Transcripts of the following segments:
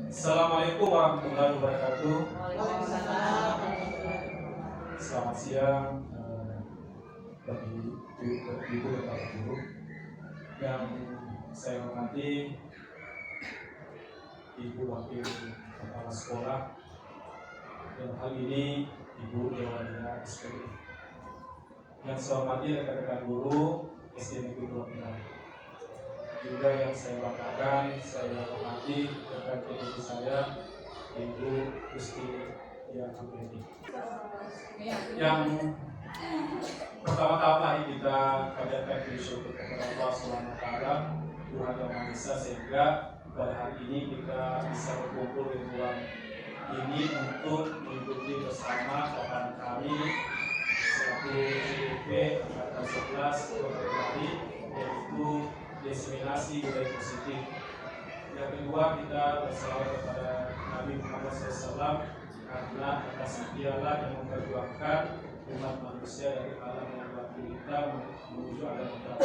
Assalamualaikum warahmatullahi wabarakatuh. Waalaikumsalam. Selamat siang bagi ibu dan bapak guru yang saya hormati, ibu wakil kepala sekolah, dan hal ini ibu Dewalia SPI. Yang saya hormati rekan-rekan guru SD Negeri 2 Pinang. Juga yang saya banggakan, saya hormati rekan ibu saya, Ibu Gusti yang Amreni. Yang pertama-tama kita panjatkan puji syukur kepada Allah Subhanahu wa taala, Tuhan Yang Maha Esa, sehingga pada hari ini kita bisa berkumpul di ruang ini untuk mengikuti bersama kawan kami selaku CDP angkatan 11 Kota Bali, yaitu diseminasi budaya positif. Yang kedua, kita bersalawat kepada Nabi Muhammad SAW, karena atas dialah yang memperjuangkan umat manusia dari alam yang batu hitam menuju alam hitam.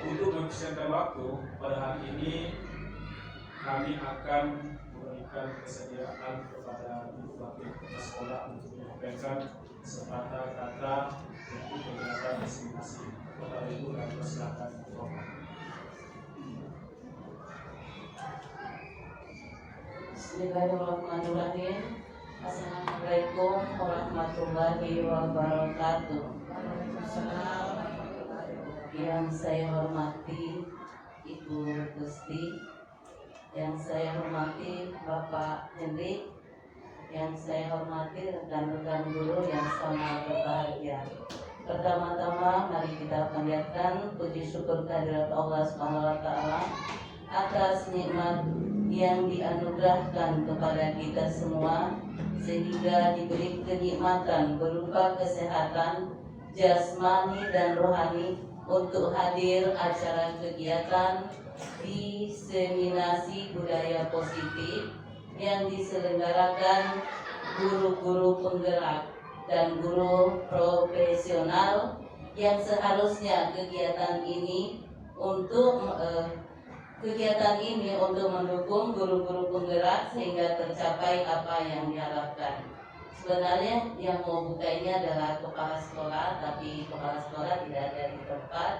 Untuk mempersiapkan waktu pada hari ini, kami akan memberikan kesediaan kepada ibu wakil kepala sekolah untuk menyampaikan sepatah kata untuk kegiatan diseminasi. Kepada ibu dan persilakan. Bismillahirrahmanirrahim. Assalamualaikum warahmatullahi wabarakatuh. Yang saya hormati Ibu Gusti, yang saya hormati Bapak Hendrik, yang saya hormati rekan-rekan guru yang sama berbahagia. Pertama-tama mari kita panjatkan puji syukur kehadirat Allah Subhanahu wa taala atas nikmat yang dianugerahkan kepada kita semua, sehingga diberi kenikmatan berupa kesehatan jasmani dan rohani untuk hadir acara kegiatan diseminasi budaya positif yang diselenggarakan guru-guru penggerak dan guru profesional, yang seharusnya kegiatan ini untuk mendukung guru-guru penggerak sehingga tercapai apa yang diharapkan. Sebenarnya yang mau buka ini adalah kepala sekolah, tapi kepala sekolah tidak ada di tempat,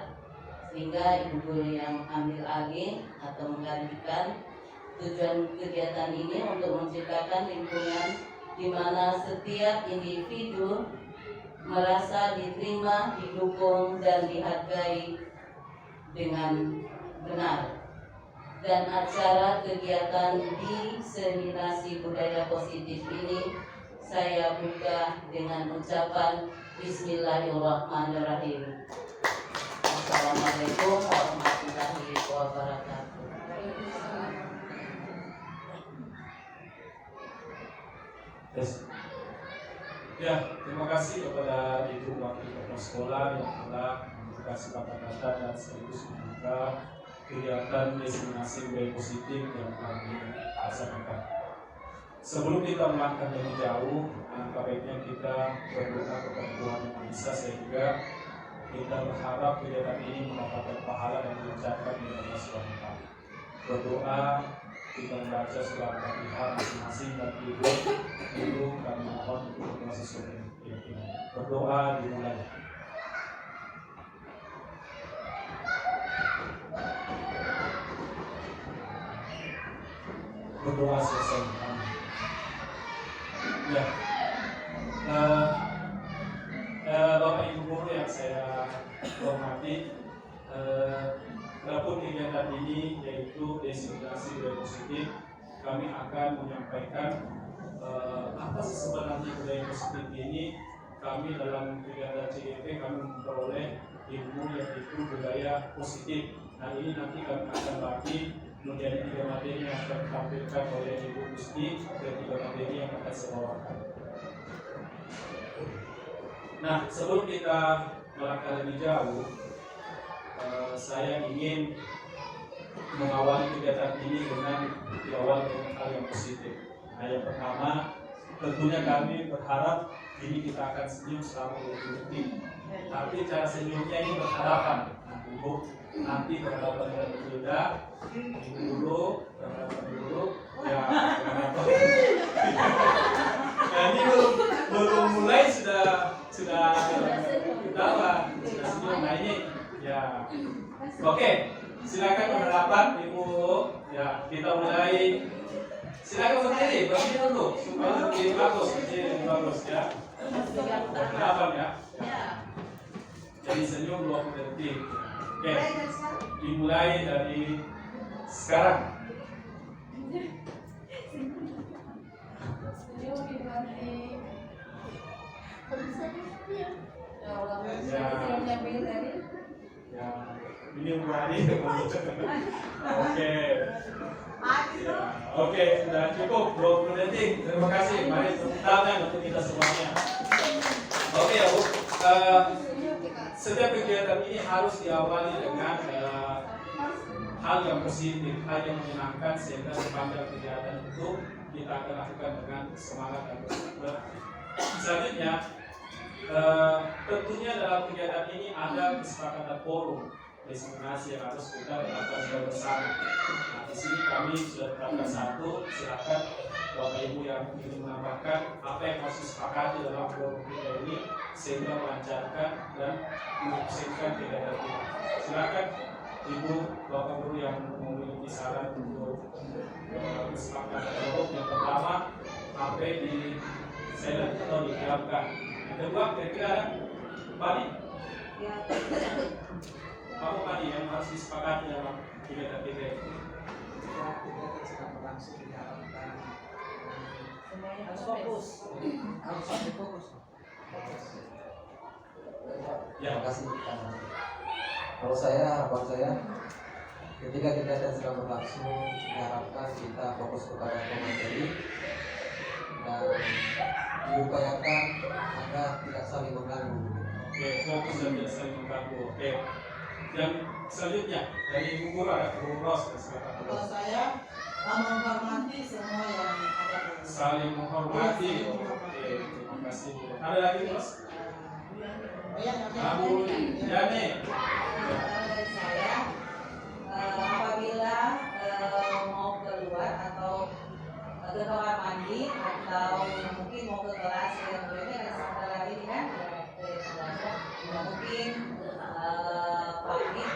sehingga ibu guru yang ambil alih atau menggantikan. Tujuan kegiatan ini untuk menciptakan lingkungan di mana setiap individu merasa diterima, didukung, dan dihargai dengan benar. Dan acara kegiatan diseminasi budaya positif ini saya buka dengan ucapan Bismillahirrahmanirrahim. Assalamualaikum warahmatullahi wabarakatuh. Ya, terima kasih kepada Ibu Wakil Kepala Sekolah yang telah memberikan kata-kata dan sekaligus membuka kegiatan diseminasi budaya positif yang kami laksanakan. Sebelum kita melangkah lebih jauh, alangkah baiknya kita berdoa kepada Tuhan Yang Maha Esa, sehingga kita berharap kegiatan ini mendapatkan pahala dan diucapkan di Allah Subhanahu wa taala. Berdoa, kita membaca surah Al-Fatihah masing-masing dan ibu kami mohon untuk masuk keyakinan. Berdoa dimulai. Berdoa selesai. Ya, Bapak Ibu guru yang saya hormati, adapun kegiatan ini yaitu diseminasi budaya positif, kami akan menyampaikan apa sih sebenarnya budaya positif ini. Kami dalam kegiatan CDP kami memperoleh ilmu yaitu budaya positif. Nah, ini nanti kami akan bagi menjadi 3 materi yang akan ditampilkan oleh Ibu Gusti, dan 3 materi yang akan saya bawakan. Nah, sebelum kita melangkah lebih jauh, saya ingin mengawali kegiatan ini dengan diawali dengan hal yang positif. Nah, yang pertama, tentunya kami berharap ini kita akan senyum selama 20 detik. Tapi cara senyumnya ini berharapan. Nah, Ibu nanti berhadapan dengan berbeda, Ibu dulu berhadapan dulu, ya berhadapan. Nah, ini belum mulai sudah ketawa, sudah senyum. Nah ini ya, oke, silakan berhadapan Ibu. Ya, kita mulai. Silakan berdiri dulu supaya lebih bagus ya. Berhadapan ya. Jadi senyum 20 detik. Oke, dimulai dari sekarang. Ya, ini berani. Oke. Ya, oke, sudah cukup 20 detik. Terima kasih. Mari tepuk tangan untuk kita semuanya. Oke ya Bu. Setiap kegiatan ini harus diawali dengan hal yang positif, hal yang menyenangkan, sehingga sepanjang kegiatan itu kita akan lakukan dengan semangat dan bersemangat. Selanjutnya, tentunya dalam kegiatan ini ada kesepakatan forum diskriminasi yang harus kita lakukan secara bersama. Nah, di sini kami sudah tetapkan satu. Silakan Bapak Ibu yang ingin menambahkan apa yang harus disepakati dalam forum kita ini sehingga melancarkan dan mensukseskan kegiatan kita. Silakan Ibu, Bapak Guru yang memiliki saran untuk kesepakatan forum. Yang pertama, apa di silent atau didiamkan. Yang kedua, kira-kira Bali. Apa tadi yang harus disepakati dalam kegiatan kita ini? Kegiatan sedang berlangsung diharapkan Semuanya harus fokus. harus sampai fokus. Ya. Terima kasih. Kalau harapan saya, ketika kegiatan sedang berlangsung, diharapkan kita fokus kepada materi dan diupayakan agar tidak saling mengganggu. Oke, fokus dan tidak saling mengganggu. Oke. Yang selanjutnya dari Ibu Guru ada Bu Ros. Kalau saya menghormati semua yang ada di Saling menghormati. Oke, terima kasih. Ada lagi Ros? Abu Yani. Dari saya, apabila mau keluar atau ke kamar mandi atau mungkin mau ke kelas yang ini ada sebentar lagi nih kan, mungkin pamit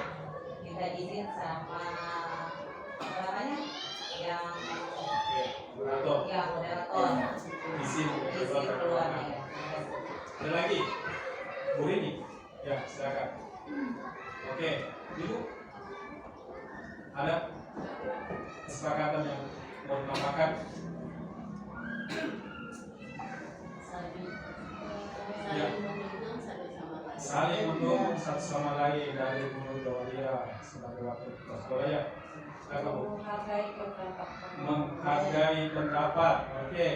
kita izin sama apa namanya yang moderator Izin keluar nih. Ada lagi? Bu Rini? Ya, silakan. Oke, Ibu. Ada kesepakatan yang mau ditambahkan? Ya. Saling mendukung satu sama lain dari Guru Jawaria sebagai wakil ketua sekolah ya. Silakan Bu. Menghargai pendapat. Oke.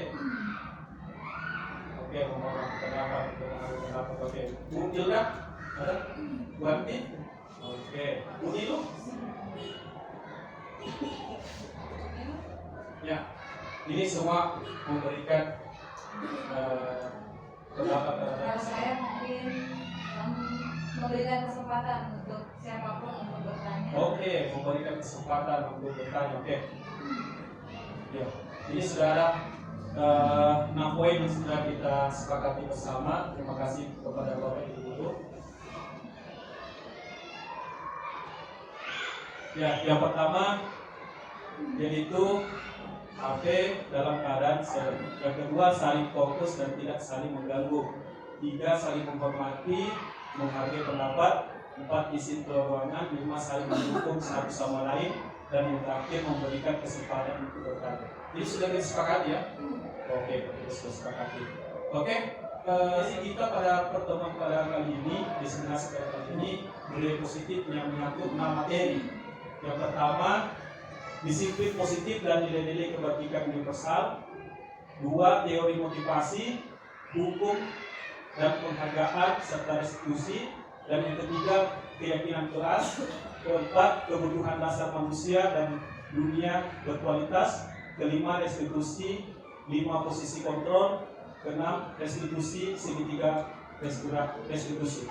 Oke, menghargai pendapat. Oke. Bu Hilda, ada? Bu Anti? Oke. Bu Nilu? Ya. Ini semua memberikan pendapat terhadap Saya mungkin memberikan kesempatan untuk siapapun untuk bertanya. Oke, memberikan kesempatan untuk bertanya. Oke. Ya, ini sudah ada 6 poin yang sudah kita sepakati bersama. Terima kasih kepada Bapak Ibu Guru. Ya, yang pertama yaitu HP dalam keadaan sehat. Yang kedua, saling fokus dan tidak saling mengganggu. 3, saling menghormati, menghargai pendapat. 4, izin keluar ruangan. 5, saling mendukung satu sama lain. Dan yang terakhir, memberikan kesempatan untuk bertanya. Ini sudah disepakati ya? Oke, kita sudah sepakati. Oke, ini kita pada pertemuan pada kali ini, diseminasi pada kali ini, nilai positif yang menyangkut 6 materi. Yang pertama, disiplin positif dan nilai-nilai kebajikan universal. 2, teori motivasi, hukum dan penghargaan serta restitusi. Dan yang ketiga, keyakinan kelas. Keempat, kebutuhan dasar manusia dan dunia berkualitas. Kelima, restitusi. 5, posisi kontrol. Keenam, restitusi. Segitiga restitusi.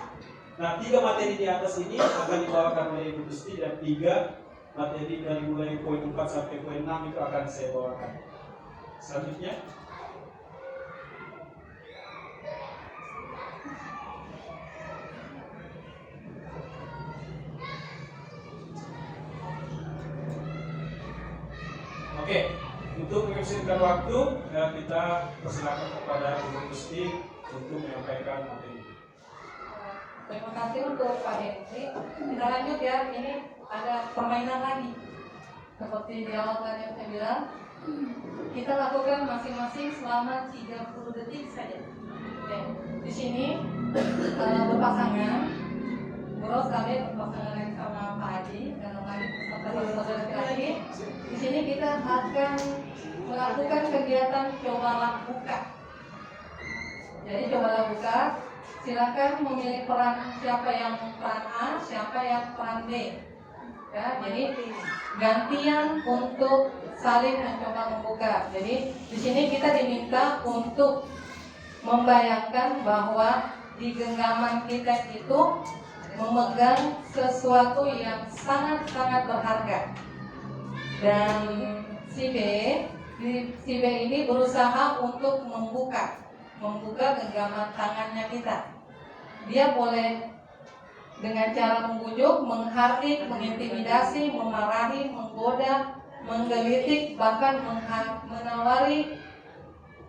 Nah, 3 materi di atas ini akan dibawakan oleh Ibu Gusti, dan 3 materi dari mulai poin 4 sampai poin 6 itu akan saya bawakan. Selanjutnya, oke, untuk mengefisienkan waktu, kita persilakan kepada Ibu Gusti untuk menyampaikan materi. Terima kasih untuk Pak Henry. Kita lanjut ya, ini ada permainan lagi. Seperti di awal tadi yang saya bilang, kita lakukan masing-masing selama 30 detik saja. Oke. Di sini berpasangan, Bro sekali berpasangan lagi sama Pak Adi dan Om Adi beserta saudara laki-laki. Di sini kita akan melakukan kegiatan cobalah buka. Jadi cobalah buka. Silakan memilih peran, siapa yang peran A, siapa yang peran B. Ya, jadi gantian untuk saling mencoba membuka. Jadi di sini kita diminta untuk membayangkan bahwa di genggaman kita itu memegang sesuatu yang sangat-sangat berharga. Dan si B ini berusaha untuk membuka genggaman tangannya kita. Dia boleh dengan cara membujuk, menghardik, mengintimidasi, memarahi, menggoda, menggelitik, bahkan menawari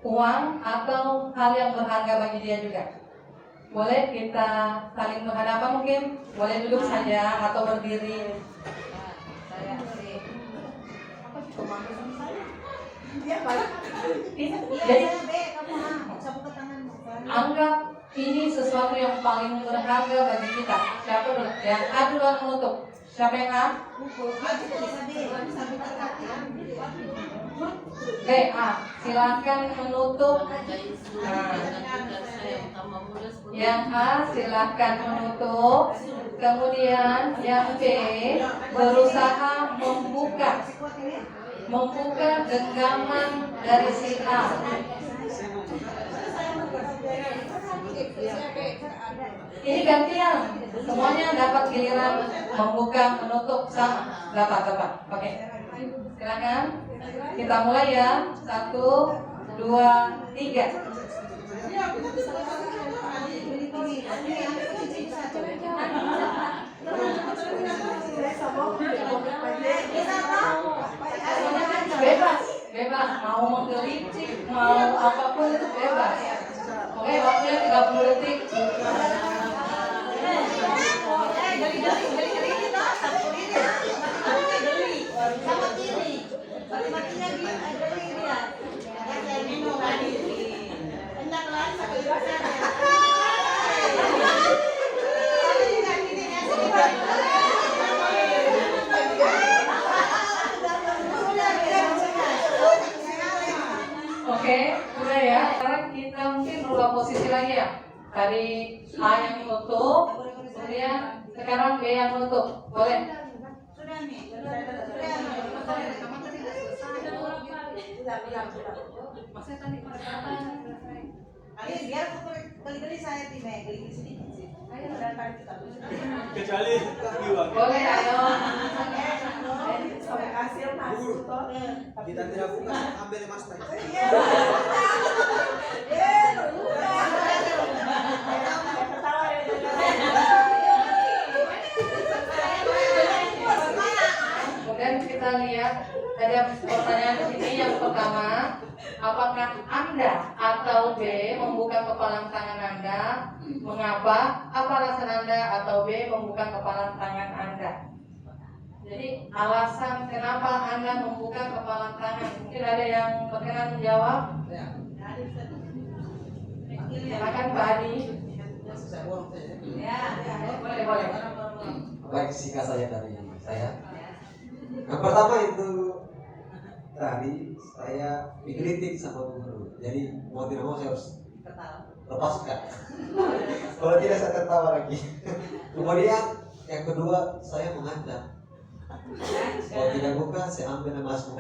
uang atau hal yang berharga bagi dia juga. Boleh kita saling berhadapan mungkin, boleh duduk saja atau berdiri. Saya jadi anggap ini sesuatu yang paling berharga bagi kita. Siapa dulu? Yang A duluan menutup. Siapa yang A? A. Silakan menutup. Nah, yang A silakan menutup. Kemudian yang B berusaha membuka genggaman dari si A. Ini gantian, semuanya dapat giliran membuka, menutup sama, dapat. Oke, silakan kita mulai ya. 1, 2, 3. Bebas, mau menggelitik, mau apapun itu bebas. Oke, waktunya 30 detik. Oke, udah ya. Sekarang kita mungkin rubah posisi lagi ya. Tadi A yang menutup, kemudian sekarang B yang menutup. Boleh? Ayo biar beli saya timnya, beli sedikit sih. Ayo daripada kita beli. Kecuali uang. Boleh, ayo. Sampai hasil masuk toh. Kita tidak buka, ambil mas tadi. Kemudian kita lihat ada pertanyaan di sini. Yang pertama, apakah Anda atau B membuka kepalan tangan Anda? Mengapa? Apa alasan Anda atau B membuka kepalan tangan Anda? Jadi alasan kenapa Anda membuka kepalan tangan. Mungkin ada yang berkenan menjawab? Silakan Pak Adi. Boleh. Baik, singkat saja dari saya. Yang pertama itu tadi saya dikritik sama guru. Jadi mau tidak mau saya harus lepaskan. Kalau tidak saya tertawa lagi. Kemudian yang kedua saya mengancam. Kalau tidak buka saya ambil emasmu.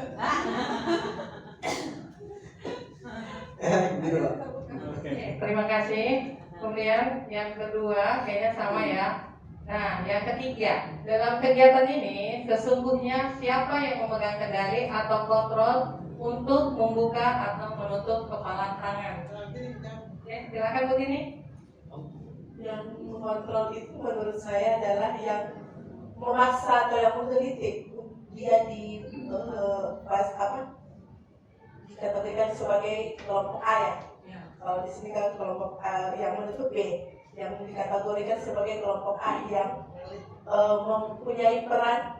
Terima kasih. Kemudian yang kedua kayaknya sama ya. Nah, yang ketiga, dalam kegiatan ini sesungguhnya siapa yang memegang kendali atau kontrol untuk membuka atau menutup kepalan tangan. Oke, silakan Bu Tini. Yang mengontrol itu menurut saya adalah yang memaksa atau yang menggelitik dia dikategorikan sebagai kelompok A ya. Kalau di sini kan kelompok A yang menutup B, yang dikategorikan sebagai kelompok A yang mempunyai peran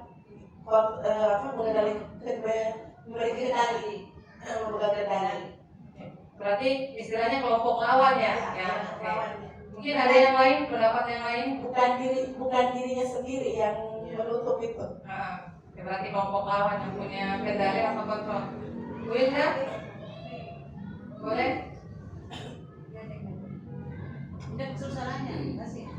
memiliki kendali, memegang kendali. Berarti istilahnya kelompok lawan ya. Oke. Mungkin ada yang lain, pendapat yang lain? Bukan dirinya sendiri yang menutup itu. Nah, berarti kelompok lawan yang punya kendali atau kontrol. Wilda? Boleh? Udah kesusahannya, kasih.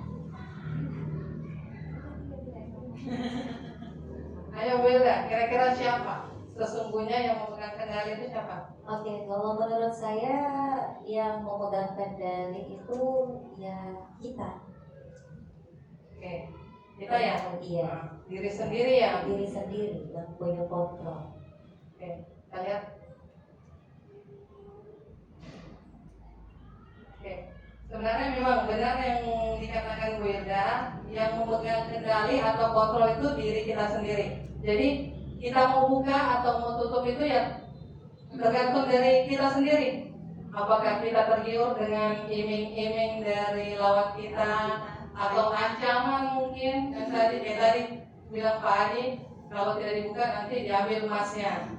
Ayo Wilda, kira-kira siapa? Sesungguhnya yang memegang kendali itu siapa? Oke, kalau menurut saya yang memegang kendali itu ya kita. Oke, kita ya? Iya. Diri sendiri ya? Diri sendiri yang punya kontrol. Oke, kita lihat. Oke, sebenarnya memang benar yang dikatakan Bu Hilda, yang memegang kendali atau kontrol itu diri kita sendiri. Jadi kita mau buka atau mau tutup itu ya tergantung dari kita sendiri. Apakah kita tergiur dengan iming-iming dari lawan kita atau ancaman mungkin yang tadi bilang Pak Adi, kalau tidak dibuka nanti diambil emasnya.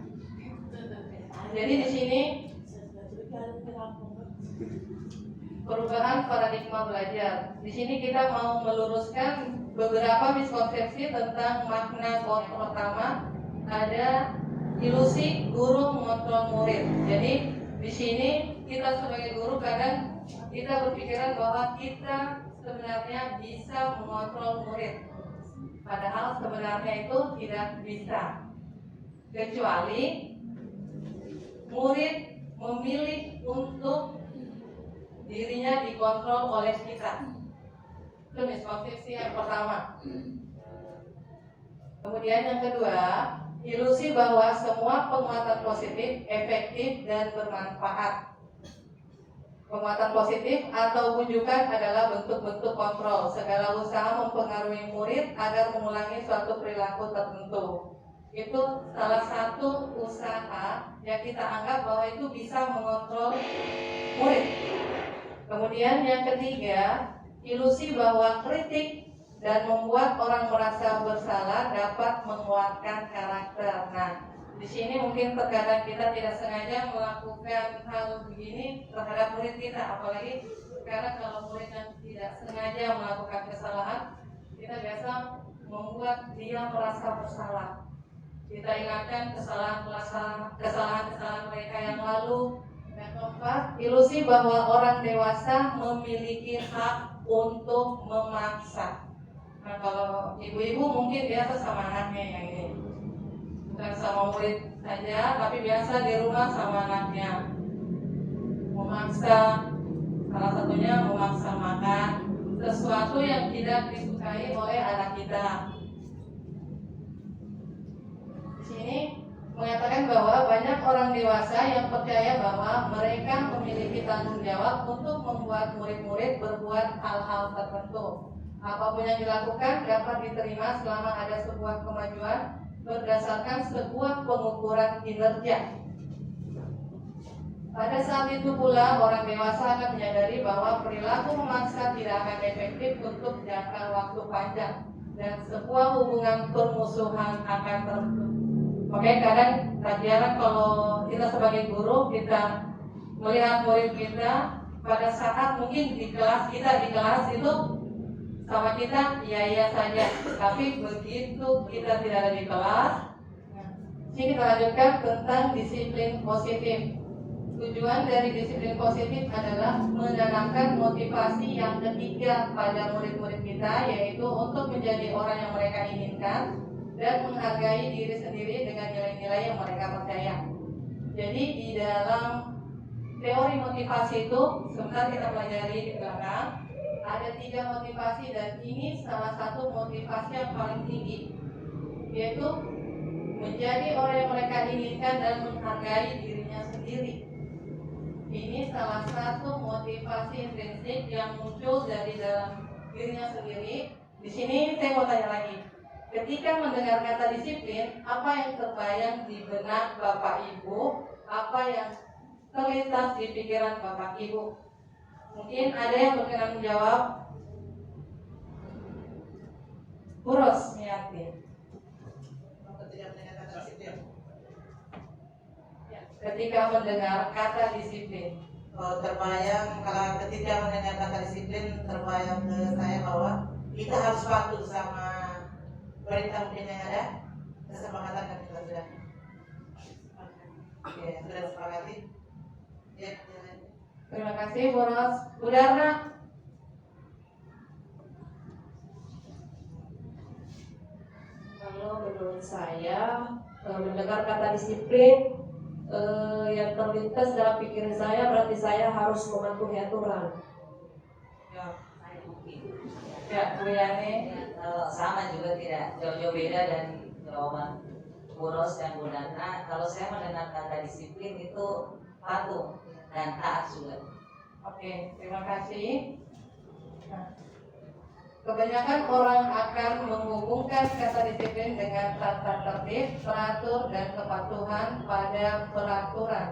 Jadi di sini perubahan paradigma belajar. Di sini kita mau meluruskan beberapa miskonsepsi tentang makna kontrol. Pertama, ada ilusi guru mengontrol murid. Jadi di sini kita sebagai guru kadang kita berpikiran bahwa kita sebenarnya bisa mengontrol murid. Padahal sebenarnya itu tidak bisa. Kecuali murid memilih untuk dirinya dikontrol oleh kita. Itu miskonsepsi yang pertama. Kemudian yang kedua, ilusi bahwa semua penguatan positif efektif dan bermanfaat. Penguatan positif atau bujukan adalah bentuk-bentuk kontrol. Segala usaha mempengaruhi murid agar mengulangi suatu perilaku tertentu. Itu salah satu usaha yang kita anggap bahwa itu bisa mengontrol murid. Kemudian yang ketiga, ilusi bahwa kritik dan membuat orang merasa bersalah dapat menguatkan karakter. Nah, di sini mungkin terkadang kita tidak sengaja melakukan hal begini terhadap murid kita, apalagi karena kalau murid yang tidak sengaja melakukan kesalahan, kita biasa membuat dia merasa bersalah. Kita ingatkan kesalahan mereka yang lalu. Yang keempat, ilusi bahwa orang dewasa memiliki hak untuk memaksa. Nah, kalau ibu-ibu mungkin biasa sama anaknya yang ini, bukan sama murid saja, tapi biasa di rumah sama anaknya. Memaksa, salah satunya memaksa makan sesuatu yang tidak disukai oleh anak kita. Di sini mengatakan bahwa banyak orang dewasa yang percaya bahwa mereka memiliki tanggung jawab untuk membuat murid-murid berbuat hal-hal tertentu. Apapun yang dilakukan dapat diterima selama ada sebuah kemajuan berdasarkan sebuah pengukuran kinerja. Pada saat itu pula orang dewasa akan menyadari bahwa perilaku memaksa tidak akan efektif untuk jangka waktu panjang dan sebuah hubungan permusuhan akan terbentuk. Oke, kadang tak jarang kalau kita sebagai guru kita melihat murid kita pada saat mungkin di kelas itu sama kita iya saja, tapi begitu kita tidak ada di kelas. Sini kita lanjutkan tentang disiplin positif. Tujuan dari disiplin positif adalah menanamkan motivasi yang ketiga pada murid-murid kita, yaitu untuk menjadi orang yang mereka inginkan dan menghargai diri sendiri dengan nilai-nilai yang mereka percaya. Jadi di dalam teori motivasi itu sebentar kita pelajari di belakang. Ada 3 motivasi dan ini salah satu motivasi yang paling tinggi, yaitu menjadi orang yang mereka inginkan dan menghargai dirinya sendiri. Ini salah satu motivasi intrinsik yang muncul dari dalam dirinya sendiri. Di sini saya mau tanya lagi. Ketika mendengar kata disiplin, apa yang terbayang di benak Bapak Ibu? Apa yang terlintas di pikiran Bapak Ibu? Mungkin ada yang berkenan menjawab. Uros Miati. Ketika mendengar kata disiplin. Terbayang, kalau ketika mendengar kata disiplin, terbayang ke saya bahwa kita harus patuh sama perintah mungkin yang ada. Kesepakatan kan kita sudah. Oke, sudah sepakati. Ya, jalan. Terima kasih Bu Ros. Bu Darna. Kalau menurut saya mendengar kata disiplin yang terlintas dalam pikiran saya berarti saya harus mematuhi aturan. Ya, Bu Yani. Sama juga tidak jauh-jauh beda dari jawaban Bu Ros dan Bu Nana. Kalau saya mendengar kata disiplin itu patuh dan taat juga. Oke, terima kasih. Nah, kebanyakan orang akan menghubungkan kata disiplin dengan tata tertib, teratur, dan kepatuhan pada peraturan.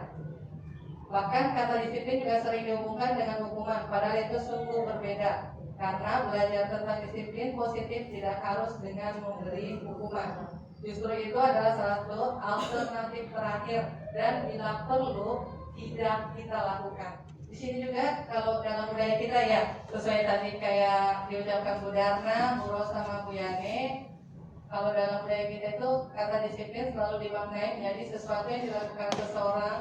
Bahkan kata disiplin juga sering dihubungkan dengan hukuman, padahal itu sungguh berbeda. Karena belajar tentang disiplin positif tidak harus dengan memberi hukuman. Justru itu adalah salah satu alternatif terakhir dan bila perlu tidak kita lakukan. Di sini juga kalau dalam budaya kita ya sesuai tadi kayak diucapkan Bu Darna, Bu Ros sama Bu Yani. Kalau dalam budaya kita itu kata disiplin selalu dimaknai menjadi sesuatu yang dilakukan seseorang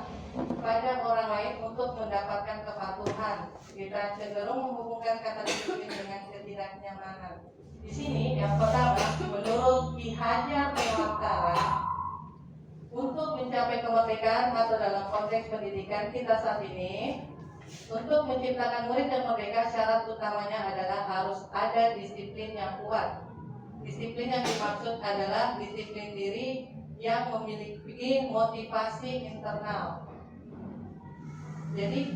pada orang lain untuk mendapatkan kepatuhan. Kita cenderung menghubungkan kata disiplin dengan ketidaknyamanan. Di sini yang pertama, menurut Ki Hajar Dewantara, untuk mencapai kemerdekaan atau dalam konteks pendidikan kita saat ini, untuk menciptakan murid yang merdeka, syarat utamanya adalah harus ada disiplin yang kuat. Disiplin yang dimaksud adalah disiplin diri yang memiliki motivasi internal. Jadi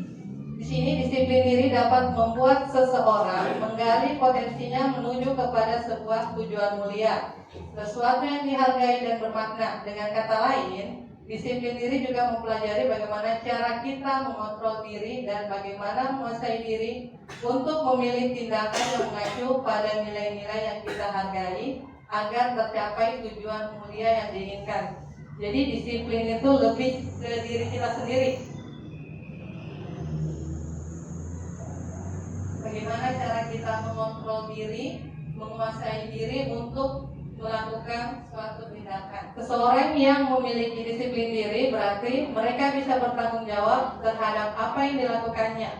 di sini disiplin diri dapat membuat seseorang menggali potensinya menuju kepada sebuah tujuan mulia, sesuatu yang dihargai dan bermakna. Dengan kata lain, disiplin diri juga mempelajari bagaimana cara kita mengontrol diri dan bagaimana menguasai diri untuk memilih tindakan yang mengacu pada nilai-nilai yang kita hargai agar tercapai tujuan mulia yang diinginkan. Jadi disiplin itu lebih ke diri kita sendiri. Bagaimana cara kita mengontrol diri, menguasai diri untuk melakukan suatu tindakan. Seseorang yang memiliki disiplin diri berarti mereka bisa bertanggung jawab terhadap apa yang dilakukannya,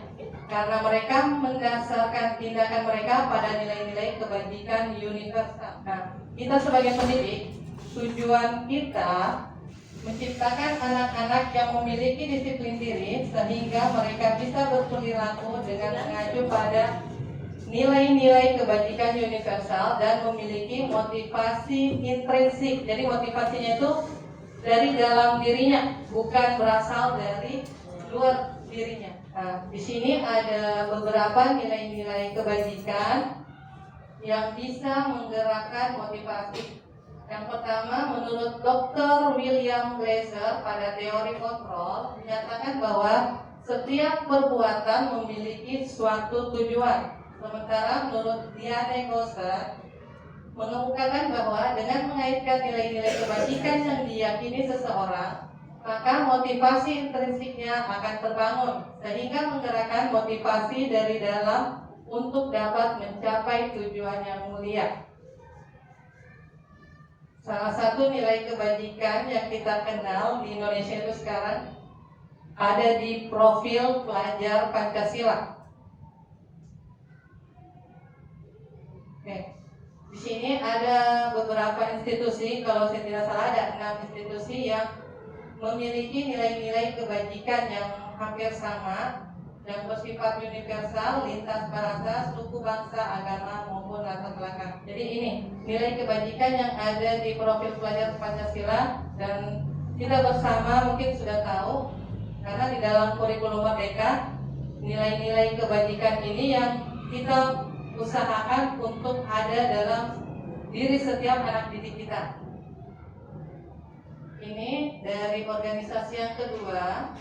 karena mereka mendasarkan tindakan mereka pada nilai-nilai kebajikan universal. Nah, kita sebagai pendidik, tujuan kita menciptakan anak-anak yang memiliki disiplin diri sehingga mereka bisa berperilaku dengan mengacu pada nilai-nilai kebajikan universal dan memiliki motivasi intrinsik. Jadi motivasinya itu dari dalam dirinya, bukan berasal dari luar dirinya. Nah, di sini ada beberapa nilai-nilai kebajikan yang bisa menggerakkan motivasi. Yang pertama, menurut Dr. William Glasser pada teori kontrol menyatakan bahwa setiap perbuatan memiliki suatu tujuan. Sementara menurut Diane Gosser mengemukakan bahwa dengan mengaitkan nilai-nilai kebajikan yang diyakini seseorang, maka motivasi intrinsiknya akan terbangun sehingga menggerakkan motivasi dari dalam untuk dapat mencapai tujuan yang mulia. Salah satu nilai kebajikan yang kita kenal di Indonesia itu sekarang ada di profil pelajar Pancasila. Oke. Di sini ada beberapa institusi, kalau saya tidak salah ada 6 institusi yang memiliki nilai-nilai kebajikan yang hampir sama, yang bersifat universal, lintas bahasa, suku, bangsa, agama, maupun latar belakang. Jadi ini nilai kebajikan yang ada di profil pelajar Pancasila, dan kita bersama mungkin sudah tahu karena di dalam kurikulum Merdeka nilai-nilai kebajikan ini yang kita usahakan untuk ada dalam diri setiap anak didik kita. Ini dari organisasi yang kedua,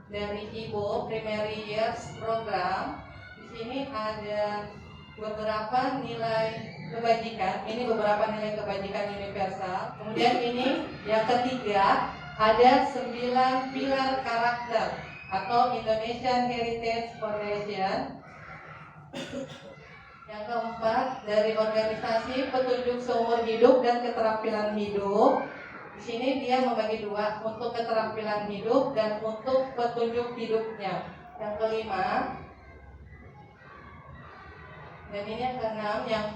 dari IBO Primary Years Program. Di sini ada beberapa nilai kebajikan. Ini beberapa nilai kebajikan universal. Kemudian ini yang ketiga, ada 9 pilar karakter atau Indonesian Heritage Foundation. Yang keempat, dari organisasi petunjuk seumur hidup dan keterampilan hidup. Di sini dia membagi dua, untuk keterampilan hidup dan untuk petunjuk hidupnya. Yang kelima, dan ini yang keenam, yang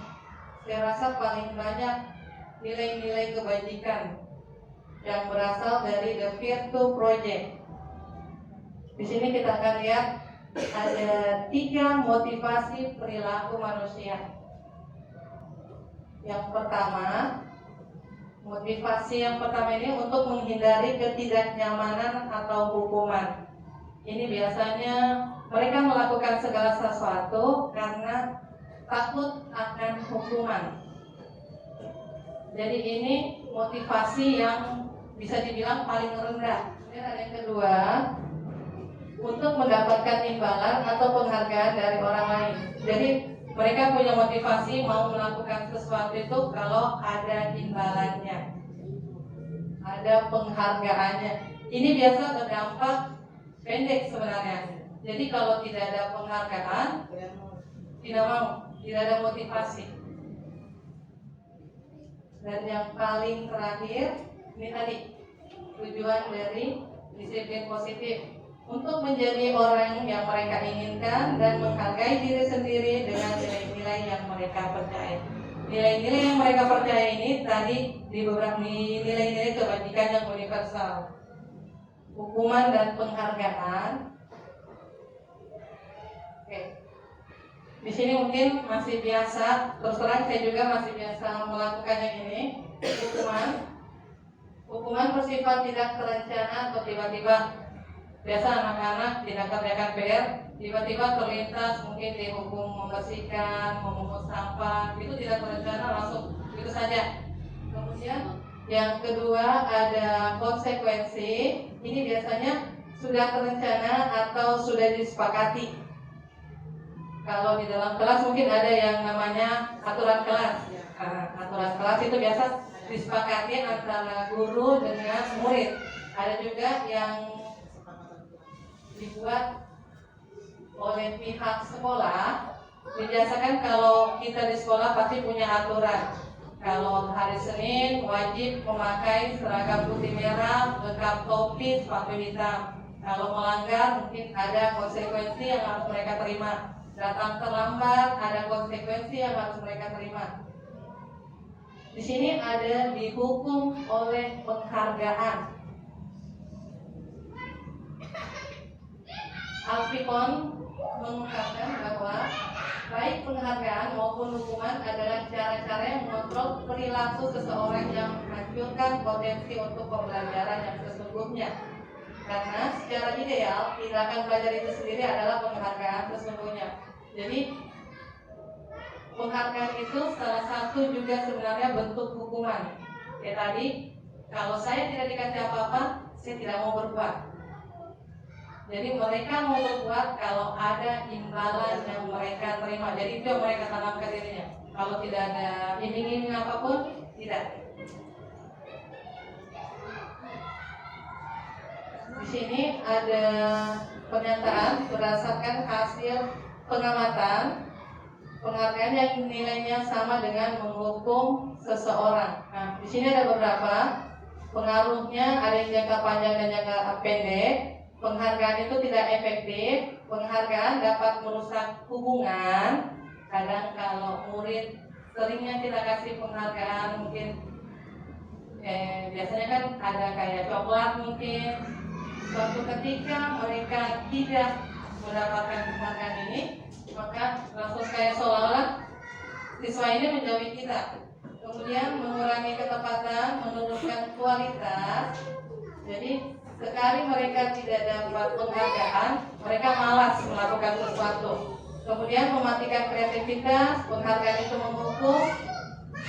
saya rasa paling banyak nilai-nilai kebajikan yang berasal dari The Virtue Project. Di sini kita akan lihat ada 3 motivasi perilaku manusia. Yang pertama, motivasi yang pertama ini untuk menghindari ketidaknyamanan atau hukuman. Ini biasanya mereka melakukan segala sesuatu karena takut akan hukuman. Jadi ini motivasi yang bisa dibilang paling rendah. Kemudian ada yang kedua, untuk mendapatkan imbalan atau penghargaan dari orang lain. Jadi mereka punya motivasi mau melakukan sesuatu itu kalau ada imbalannya, ada penghargaannya. Ini biasa berdampak pendek sebenarnya. Jadi kalau tidak ada penghargaan, tidak mau, tidak ada motivasi. Dan yang paling terakhir, ini tadi tujuan dari disiplin positif, untuk menjadi orang yang mereka inginkan dan menghargai diri sendiri dengan nilai-nilai yang mereka percaya. Nilai-nilai yang mereka percaya ini tadi di beberapa nilai-nilai kebajikan yang universal, hukuman dan penghargaan. Oke. Di sini mungkin masih biasa, terus terang saya juga masih biasa melakukan yang ini, hukuman bersifat tidak terencana atau tiba-tiba. Biasa anak-anak tidak kerjakan PR, tiba-tiba terlintas mungkin dihukum membersihkan, memungut sampah, itu tidak terencana, langsung itu saja. Kemudian yang kedua ada konsekuensi. Ini biasanya sudah terencana atau sudah disepakati. Kalau di dalam kelas mungkin ada yang namanya aturan kelas. Aturan kelas itu biasa disepakati antara guru dengan murid. Ada juga yang dibuat oleh pihak sekolah. Biasakan kalau kita di sekolah pasti punya aturan. Kalau hari Senin wajib memakai seragam putih merah, lengkap topi, sepatu hitam. Kalau melanggar mungkin ada konsekuensi yang harus mereka terima. Datang terlambat ada konsekuensi yang harus mereka terima. Di sini ada dihukum oleh penghargaan. Alfikon mengungkapkan bahwa baik penghargaan maupun hukuman adalah cara-cara yang mengontrol perilaku seseorang yang menghancurkan potensi untuk pembelajaran yang sesungguhnya. Karena secara ideal tindakan belajar itu sendiri adalah penghargaan sesungguhnya. Jadi penghargaan itu salah satu juga sebenarnya bentuk hukuman. Kayak tadi, kalau saya tidak dikasih apa-apa, saya tidak mau berbuat. Jadi mereka mau berbuat kalau ada imbalan yang mereka terima. Jadi itu yang mereka tanamkan dirinya. Kalau tidak ada iming-iming apapun, tidak. Di sini ada pernyataan berdasarkan hasil pengamatan. Penghargaan yang nilainya sama dengan menghukum seseorang. Nah, di sini ada beberapa pengaruhnya, ada yang jangka panjang dan jangka pendek. Penghargaan itu tidak efektif. Penghargaan dapat merusak hubungan. Kadang kalau murid seringnya kita kasih penghargaan, mungkin biasanya kan ada kayak coklat mungkin. Suatu ketika mereka tidak mendapatkan penghargaan ini, maka langsung kayak seolah-olah siswa ini menjauhi kita, kemudian mengurangi ketepatan, menurunkan kualitas. Jadi sekali mereka tidak dapat penghargaan, mereka malas melakukan sesuatu, kemudian mematikan kreativitas. Penghargaan itu memupuk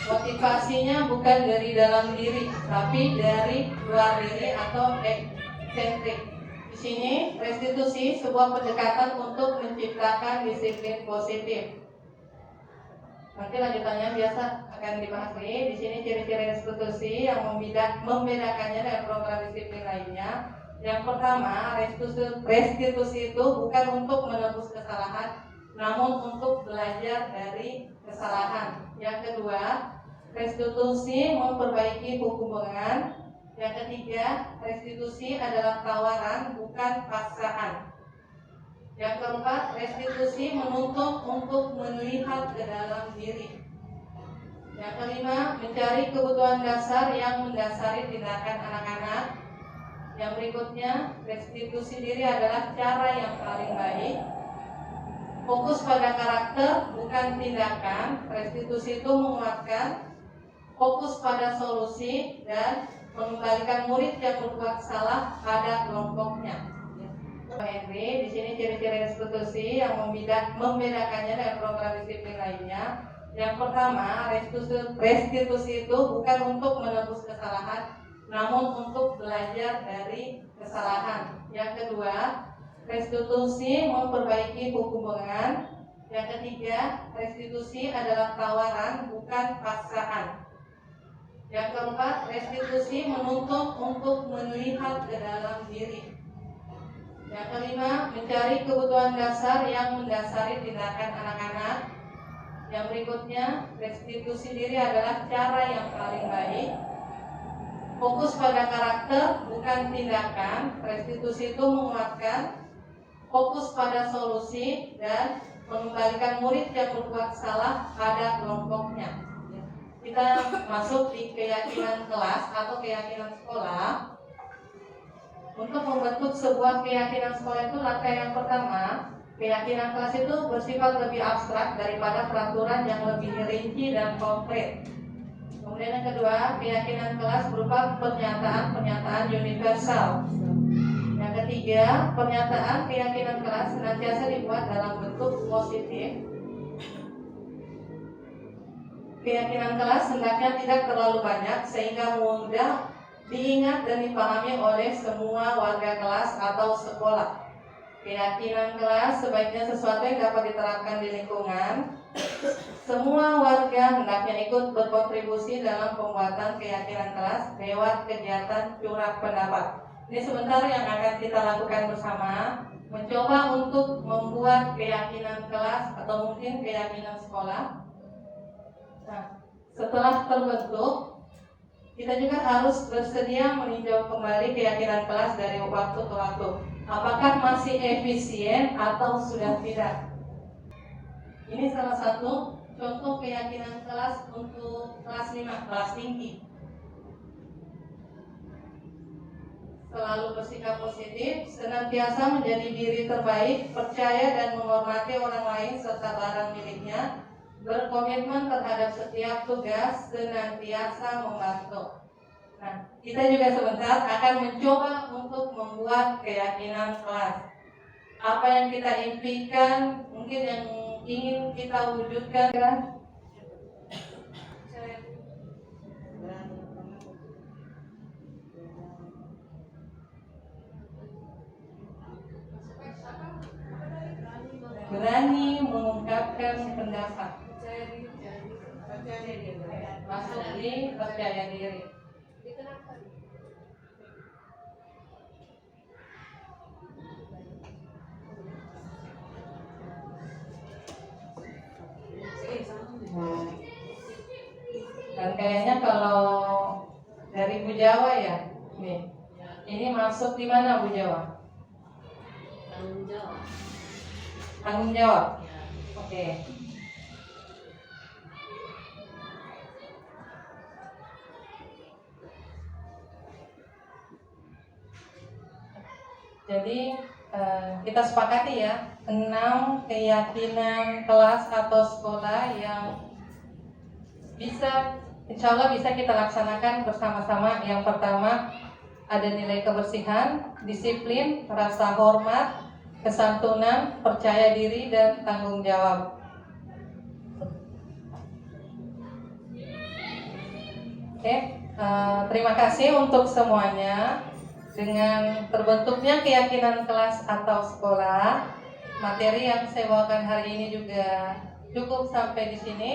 motivasinya bukan dari dalam diri, tapi dari luar diri atau eksentrik. Di sini restitusi sebuah pendekatan untuk menciptakan disiplin positif. Nanti lanjutannya biasa akan dibahas nih. Di sini ciri-ciri restitusi yang membedakannya dari program disiplin lainnya. Yang pertama, restitusi itu bukan untuk menebus kesalahan, namun untuk belajar dari kesalahan. Yang kedua, restitusi memperbaiki hubungan. Yang ketiga, restitusi adalah tawaran, bukan paksaan. Yang keempat, restitusi menuntut untuk melihat ke dalam diri. Yang kelima, mencari kebutuhan dasar yang mendasari tindakan anak-anak. Yang berikutnya, restitusi diri adalah cara yang paling baik. Fokus pada karakter, bukan tindakan. Restitusi itu menguatkan. Fokus pada solusi dan mengembalikan murid yang berbuat salah pada kelompoknya. Henry, di sini ciri-ciri restitusi yang membedakannya dari program disiplin lainnya. Yang pertama, restitusi itu bukan untuk menebus kesalahan, namun untuk belajar dari kesalahan. Yang kedua, restitusi memperbaiki hubungan. Yang ketiga, restitusi adalah tawaran, bukan paksaan. Yang keempat, restitusi menuntut untuk melihat ke dalam diri. Yang kelima, mencari kebutuhan dasar yang mendasari tindakan anak-anak. Yang berikutnya, restitusi diri adalah cara yang paling baik. Fokus pada karakter, bukan tindakan. Restitusi itu menguatkan. Fokus pada solusi dan mengembalikan murid yang berbuat salah pada kelompoknya. Kita masuk di keyakinan kelas atau keyakinan sekolah. Untuk membentuk sebuah keyakinan sekolah itu langkah yang pertama, keyakinan kelas itu bersifat lebih abstrak daripada peraturan yang lebih rinci dan konkret. Kemudian yang kedua, keyakinan kelas berupa pernyataan universal. Yang ketiga, pernyataan keyakinan kelas senantiasa dibuat dalam bentuk positif. Keyakinan kelas hendaknya tidak terlalu banyak sehingga mudah diingat dan dipahami oleh semua warga kelas atau sekolah. Keyakinan kelas sebaiknya sesuatu yang dapat diterapkan di lingkungan. Semua warga hendaknya ikut berkontribusi dalam pembuatan keyakinan kelas lewat kegiatan curah pendapat. Ini sebentar yang akan kita lakukan bersama, mencoba untuk membuat keyakinan kelas atau mungkin keyakinan sekolah. Nah, setelah terbentuk, kita juga harus bersedia meninjau kembali keyakinan kelas dari waktu ke waktu. Apakah masih efisien atau sudah tidak? Ini salah satu contoh keyakinan kelas untuk kelas 5, kelas tinggi. Selalu bersikap positif, senantiasa menjadi diri terbaik, percaya dan menghormati orang lain serta barang miliknya, berkomitmen terhadap setiap tugas, senantiasa membantu. Nah, kita juga sebentar akan mencoba untuk membuat keyakinan kelas. Apa yang kita impikan, mungkin yang ingin kita wujudkan kan? Berani mengungkapkan pendapat. Masuk di percaya diri. Dan kayaknya kalau dari Bu Jawa ya, nih, ini masuk di mana Bu Jawa? Tanggung jawab. Tanggung jawab. Oke. Jadi kita sepakati ya 6 keyakinan kelas atau sekolah yang bisa, insya Allah bisa kita laksanakan bersama-sama. Yang pertama ada nilai kebersihan, disiplin, rasa hormat, kesantunan, percaya diri, dan tanggung jawab. Oke, terima kasih untuk semuanya. Dengan terbentuknya keyakinan kelas atau sekolah, materi yang saya bawakan hari ini juga cukup sampai di sini.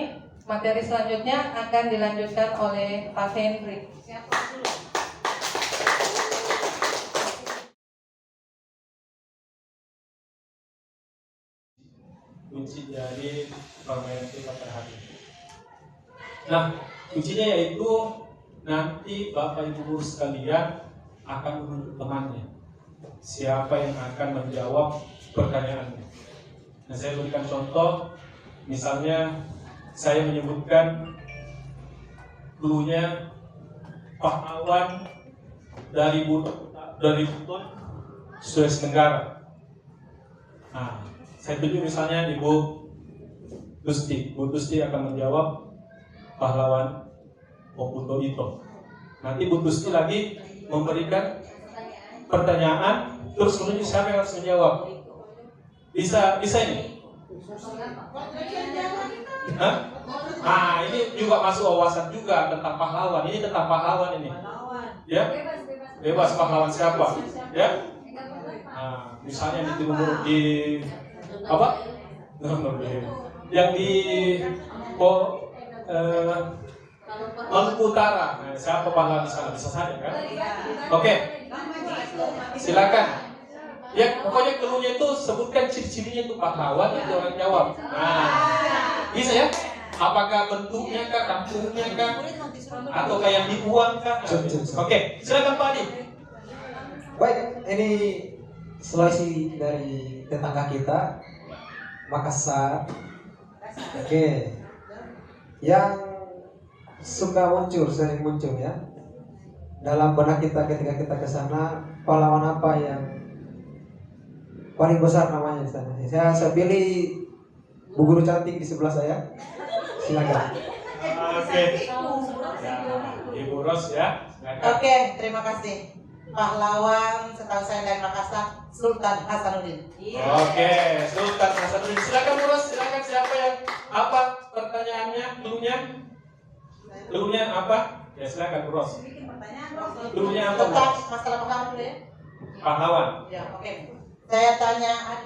Materi selanjutnya akan dilanjutkan oleh Pak Hendrik. Kunci dari permainan kita per hari. Nah, kuncinya yaitu nanti Bapak Ibu guru sekalian akan menunjuk temannya, siapa yang akan menjawab pertanyaannya. Nah, saya berikan contoh, misalnya saya menyebutkan dulunya pahlawan dari Buton Sulawesi Tenggara. Nah, saya tunjuk misalnya Ibu Tusti. Bu Tusti akan menjawab pahlawan Oputo Ito. Nanti Bu Tusti lagi memberikan pertanyaan, terus menunjuk siapa yang harus menjawab. Bisa ini? Hah? Nah, ini juga masuk wawasan juga tentang pahlawan. Ini tentang pahlawan ini. Ya? Bebas pahlawan siapa? Ya? Nah, misalnya di apa? Yang di Maluku Utara. Nah, siapa pahlawan di sana? Bisa saja kan? Oke. Silakan. Ya, pokoknya keluarnya itu sebutkan ciri-cirinya itu pahlawan, itu orang jawab. Nah, bisa ya? Apakah bentuknya kah, kampungnya kah, atau kayak dibuang kah? Oke, silakan Pak Adi. Baik, ini Sulawesi dari tetangga kita, Makassar. Oke, yang suka sering muncul ya dalam benak kita ketika kita ke sana, pahlawan apa yang paling besar namanya di sana. Saya pilih Bu Guru cantik di sebelah saya. Silakan. Oke. Ibu Ros ya. Silakan. Oke, terima kasih. Pahlawan setahu saya dari Makassar, Sultan Hasanuddin. Oke, Sultan Hasanuddin. Silakan Bu Ros, silakan siapa yang apa pertanyaannya? Dulunya apa? Ya silakan Bu Ros. Dulunya apa? Tentang masalah pahlawan dulu ya. Pahlawan. Ya, oke. Saya tanya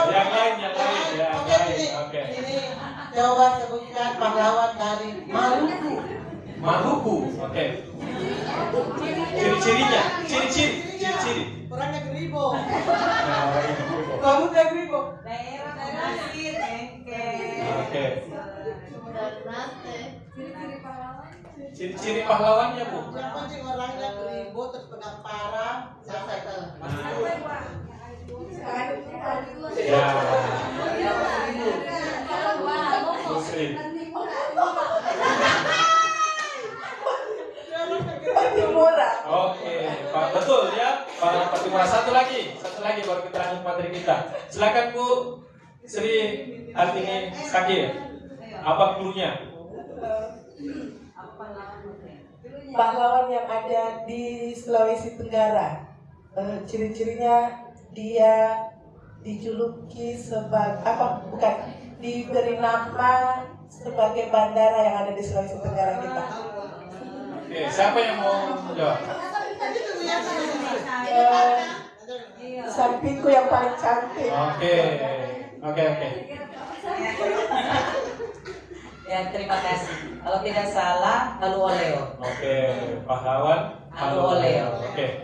Yang lain. Oke. Ini coba sebutkan pahlawan dari Maluku. Maluku. Oke. Ciri-cirinya, ciri-ciri. Orangnya Geribo. Nah, Rambutnya Geribo. Oke. Ciri-ciri pahlawannya Bu. Yang penting orangnya Geribo, terus pegang parang. Saya tahu. Ya. Muslim. Timura. Oke, Pak, betul ya. Pak Timura. Satu lagi baru kita lanjut materi kita. Silakan Bu Sri Artini Sakir. Apa dulunya? Pahlawan yang ada di Sulawesi Tenggara, ciri-cirinya dia dijuluki sebagai diberi nama sebagai bandara yang ada di Sulawesi Tenggara kita. Oke, siapa yang mau menjawab? Sampingku yang paling cantik. Oke. Ya, terima kasih. Kalau tidak salah, Halu Oleo. Oke, pahlawan Halu Oleo. Oke.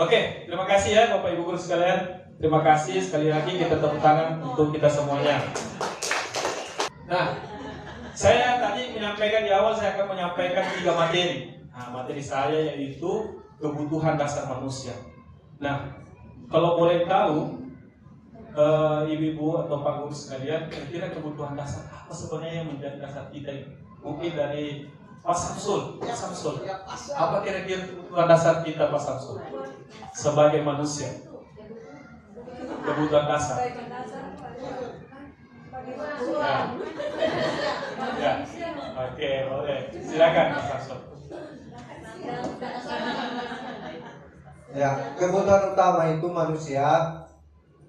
Oke, terima kasih ya Bapak Ibu guru sekalian. Terima kasih sekali lagi, kita tepuk tangan untuk kita semuanya. Nah, saya tadi menyampaikan di awal, saya akan menyampaikan 3 materi. Nah, materi saya yaitu kebutuhan dasar manusia. Nah, kalau boleh tahu, ibu-ibu atau Pak Guru sekalian, kira-kira kebutuhan dasar apa sebenarnya yang menjadi dasar kita ini? Mungkin dari Pak Samsul, apa kira-kira kebutuhan dasar kita Pak Samsul sebagai manusia? Kebutuhan dasar. Ya. Oke, boleh. Silakan Pak Samsul. Ya, kebutuhan utama itu manusia,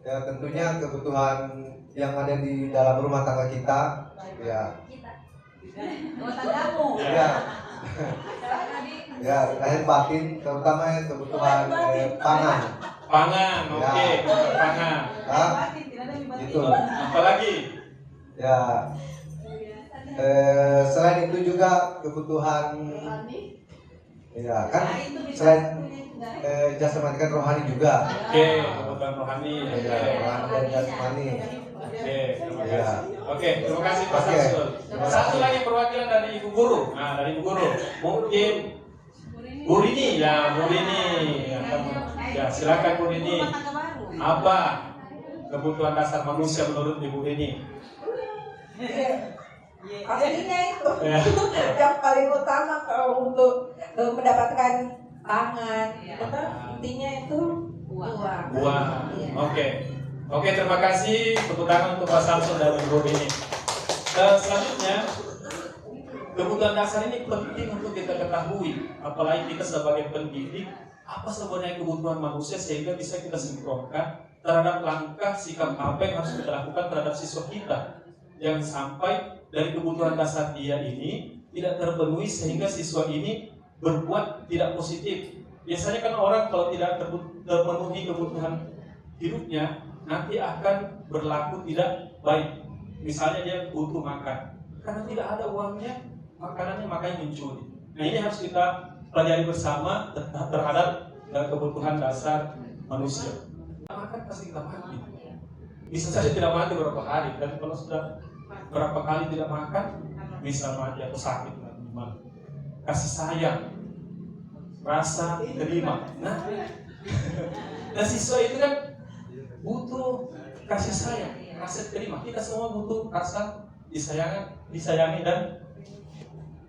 ya tentunya kebutuhan yang ada di dalam rumah tangga kita, ya. Ya, ya lahir batin, terutama kebutuhan pangan. Pangan, oke, pangan. Nah, itu. Apalagi? Ya, selain itu juga kebutuhan, ya kan selain jasmani kan rohani juga. Oke, kebutuhan rohani. Ya, rohani dan jasmani. Oke, terima Ya. kasih. Oke, terima kasih Pak Oke. Samsul. Satu lagi perwakilan dari Ibu Guru. Nah, dari Ibu Guru, mungkin Bu Rini, ya Bu Rini. Ya, silakan Bu Rini. Apa kebutuhan dasar manusia menurut Ibu Rini? Pastinya itu Ya. yang paling utama kalau untuk mendapatkan pangan, intinya itu uang. Buah. Oke, terima kasih. Tepuk tangan untuk Pak Samsul dan Ibu Rini. Selanjutnya, kebutuhan dasar ini penting untuk kita ketahui, apalagi kita sebagai pendidik, apa sebenarnya kebutuhan manusia sehingga bisa kita sinkronkan terhadap langkah sikap apa yang harus kita lakukan terhadap siswa kita. Jangan sampai dari kebutuhan dasar dia ini tidak terpenuhi sehingga siswa ini berbuat tidak positif. Biasanya kan orang kalau tidak terpenuhi kebutuhan hidupnya nanti akan berlaku tidak baik. Misalnya dia butuh makan, karena tidak ada uangnya, makanannya makanya mencuri. Nah ini harus kita pelajari bersama terhadap kebutuhan dasar manusia. Makan pasti kita mati. Bisa saja tidak mati beberapa hari, dan kalau sudah berapa kali tidak makan, bisa mati atau sakit. Kasih sayang, rasa terima. Nah siswa itu kan butuh kasih sayang, rasa terima. Kita semua butuh rasa disayangi dan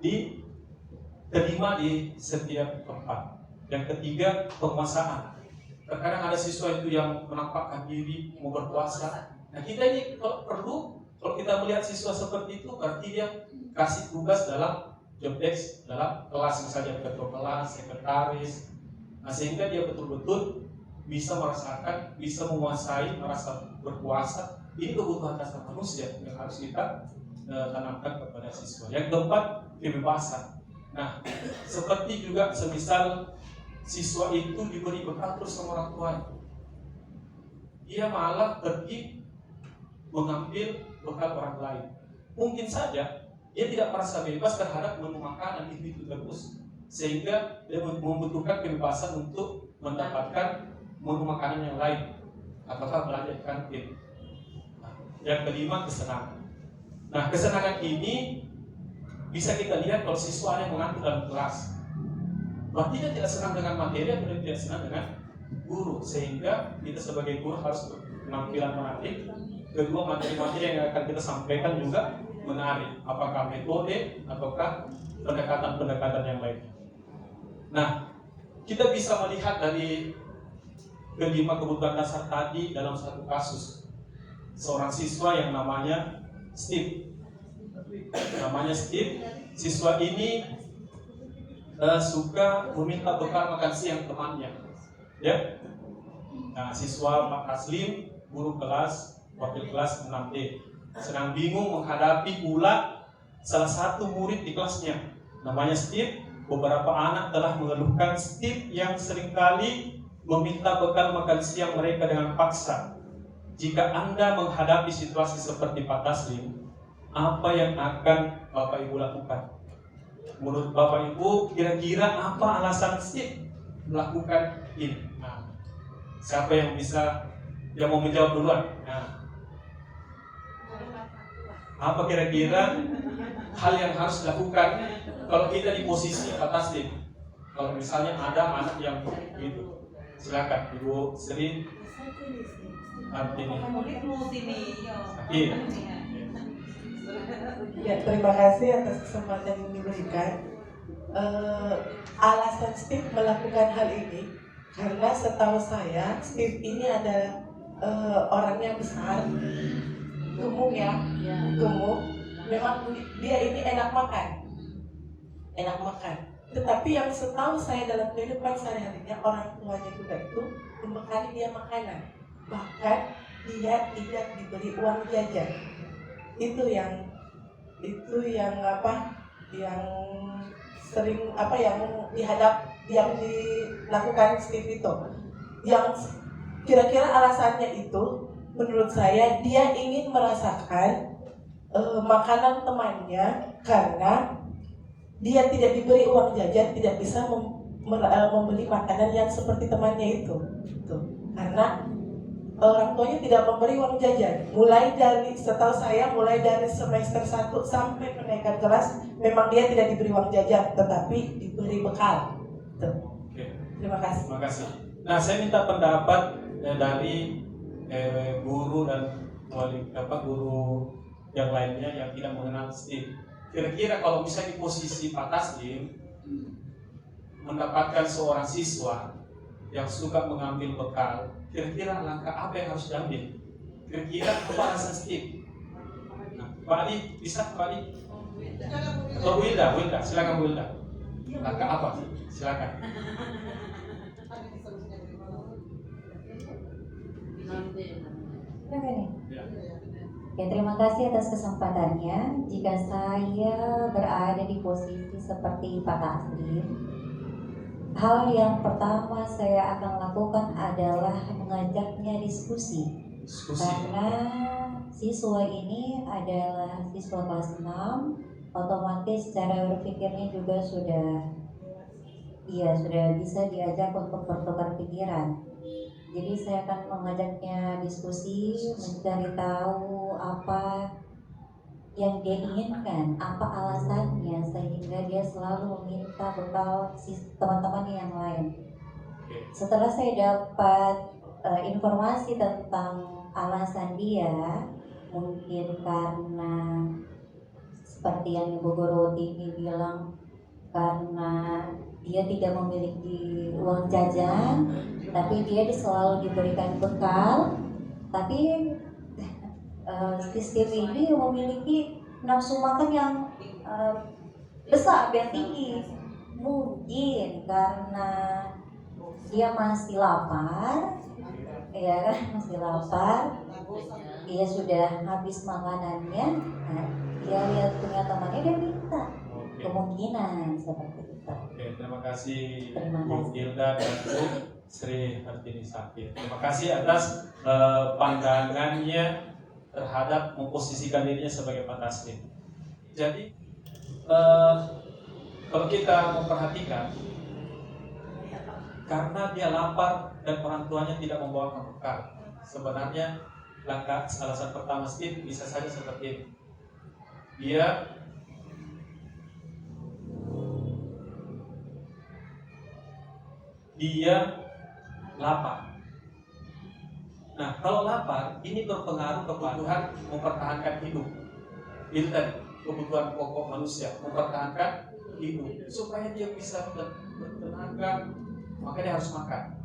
diterima di setiap tempat. Yang ketiga, penguasaan. Terkadang ada siswa itu yang menampakkan diri mau berkuasa. Nah kita ini kalau kita melihat siswa seperti itu, berarti dia kasih tugas dalam job desk dalam kelas, misalnya ketua kelas, sekretaris. Nah sehingga dia betul-betul bisa merasakan, bisa menguasai, merasa berkuasa. Ini kebutuhan dasar manusia yang harus kita tanamkan kepada siswa. Yang keempat, kebebasan. Nah, seperti juga semisal siswa itu diberi bekal terus sama orang tuanya, dia malah pergi mengambil bekal orang lain. Mungkin saja dia tidak merasa bebas terhadap menu makanan itu terus, sehingga dia membutuhkan kebebasan untuk mendapatkan menu makanan yang lain, apakah belanja di kantin. Yang kelima, kesenangan. Nah, kesenangan ini bisa kita lihat kalau siswa yang mengatur dalam kelas, berarti dia tidak senang dengan materi atau dia tidak senang dengan guru, sehingga kita sebagai guru harus penampilan menarik. Kedua, materi-materi yang akan kita sampaikan juga menarik, apakah metode ataukah pendekatan-pendekatan yang lain. Nah, kita bisa melihat dari kelima kebutuhan dasar tadi dalam satu kasus. Seorang siswa yang namanya Steve. Siswa ini suka meminta bekal makan siang temannya. Ya. Nah, siswa Pak Taslim, guru kelas, wakil kelas 6D, sedang bingung menghadapi pula salah satu murid di kelasnya. Namanya Steve. Beberapa anak telah mengeluhkan Steve yang seringkali meminta bekal makan siang mereka dengan paksa. Jika Anda menghadapi situasi seperti Pak Taslim, apa yang akan Bapak Ibu lakukan? Menurut Bapak Ibu, kira-kira apa alasan Steve melakukan ini? Nah, siapa yang mau menjawab duluan? Nah, apa kira-kira hal yang harus dilakukan kalau kita di posisi Pak Taslim? Kalau misalnya ada anak yang gitu. Silakan Ibu Sri Artini. Ya, terima kasih atas kesempatan yang diberikan. alasan Steve melakukan hal ini karena setahu saya Steve ini adalah orangnya besar, gemuk ya, gemuk. Memang dia ini enak makan. Tetapi yang setahu saya dalam kehidupan sehari-harinya, orang tuanya juga itu membekali dia makanan. Bahkan dia tidak diberi uang jajan. Itu yang sering yang dilakukan Steve itu. Yang kira-kira alasannya itu menurut saya dia ingin merasakan makanan temannya karena dia tidak diberi uang jajan, tidak bisa membeli makanan yang seperti temannya itu. Karena orang tuanya tidak memberi uang jajan. Setahu saya mulai dari semester 1 sampai kenaikan kelas memang dia tidak diberi uang jajan, tetapi diberi bekal. Oke. Terima kasih. Terima kasih. Nah, saya minta pendapat dari guru dan guru yang lainnya yang tidak mengenal Steve. Kira-kira kalau bisa di posisi Pak Taslim mendapatkan seorang siswa yang suka mengambil bekal, kira-kira langkah apa yang harus diambil? Kira-kira apa alasan Steve? Nah, Pak Ali, bisa Pak Ali? Atau Bu Wilda, silakan Bu Wilda. Langkah apa? Silakan. Ya, terima kasih atas kesempatannya. Jika saya berada di posisi seperti Pak Taslim, hal yang pertama saya akan lakukan adalah mengajaknya diskusi. Karena siswa ini adalah siswa kelas 6, otomatis cara berpikirnya juga sudah bisa diajak untuk bertukar pikiran. Jadi saya akan mengajaknya diskusi, mencari tahu apa yang dia inginkan, apa alasannya sehingga dia selalu meminta bekal teman-teman yang lain. Setelah saya dapat informasi tentang alasan dia, mungkin karena seperti yang Ibu Guru Tini bilang, karena dia tidak memiliki uang jajan, tapi dia selalu diberikan bekal. Tapi sistem ini memiliki nafsu makan yang besar dan tinggi. Mungkin karena dia masih lapar, ya kan, masih lapar. Dia sudah habis makanannya, dia lihat punya temannya, dia minta. Kemungkinan seperti itu. Oke, terima kasih Bu Hilda dan Bu Sri Hartini Sakir. Terima kasih atas pandangannya terhadap memposisikan dirinya sebagai Pak Taslim. Jadi kalau kita memperhatikan, karena dia lapar dan orang tuanya tidak membawakan bekal, sebenarnya alasan pertama Steve bisa saja seperti ini. Dia lapar. Nah, kalau lapar, ini berpengaruh kebutuhan mempertahankan hidup. Itu tadi, kebutuhan pokok manusia, mempertahankan hidup. Supaya dia bisa bertenaga, maka dia harus makan.